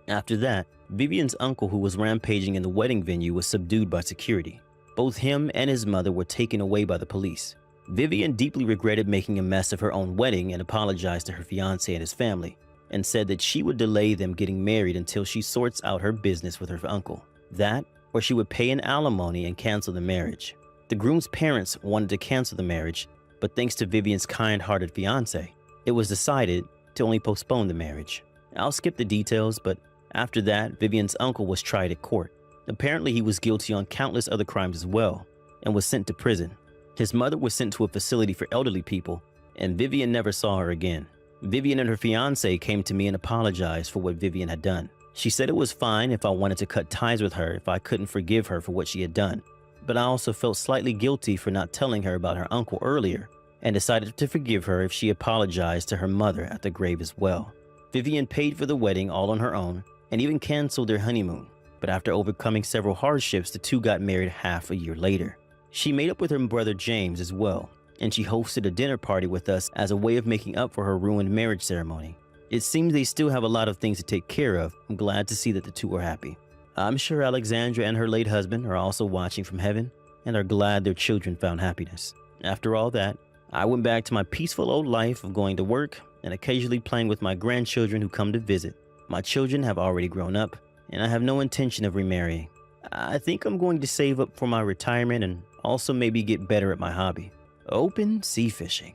After that, Vivian's uncle, who was rampaging in the wedding venue, was subdued by security. Both him and his mother were taken away by the police. Vivian deeply regretted making a mess of her own wedding and apologized to her fiancé and his family, and said that she would delay them getting married until she sorts out her business with her uncle. That, or she would pay an alimony and cancel the marriage. The groom's parents wanted to cancel the marriage, but thanks to Vivian's kind-hearted fiancé, it was decided to only postpone the marriage. I'll skip the details, but after that, Vivian's uncle was tried at court. Apparently, he was guilty on countless other crimes as well, and was sent to prison. His mother was sent to a facility for elderly people, and Vivian never saw her again. Vivian and her fiancé came to me and apologized for what Vivian had done. She said it was fine if I wanted to cut ties with her if I couldn't forgive her for what she had done, but I also felt slightly guilty for not telling her about her uncle earlier, and decided to forgive her if she apologized to her mother at the grave as well. Vivian paid for the wedding all on her own, and even canceled their honeymoon, but after overcoming several hardships, the two got married half a year later. She made up with her brother James as well, and she hosted a dinner party with us as a way of making up for her ruined marriage ceremony. It seems they still have a lot of things to take care of. I'm glad to see that the two are happy. I'm sure Alexandra and her late husband are also watching from heaven and are glad their children found happiness. After all that, I went back to my peaceful old life of going to work and occasionally playing with my grandchildren who come to visit. My children have already grown up, and I have no intention of remarrying. I think I'm going to save up for my retirement and also maybe get better at my hobby, open sea fishing.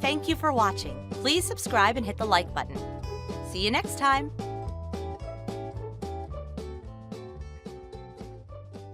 Thank you for watching. Please subscribe and hit the like button. See you next time.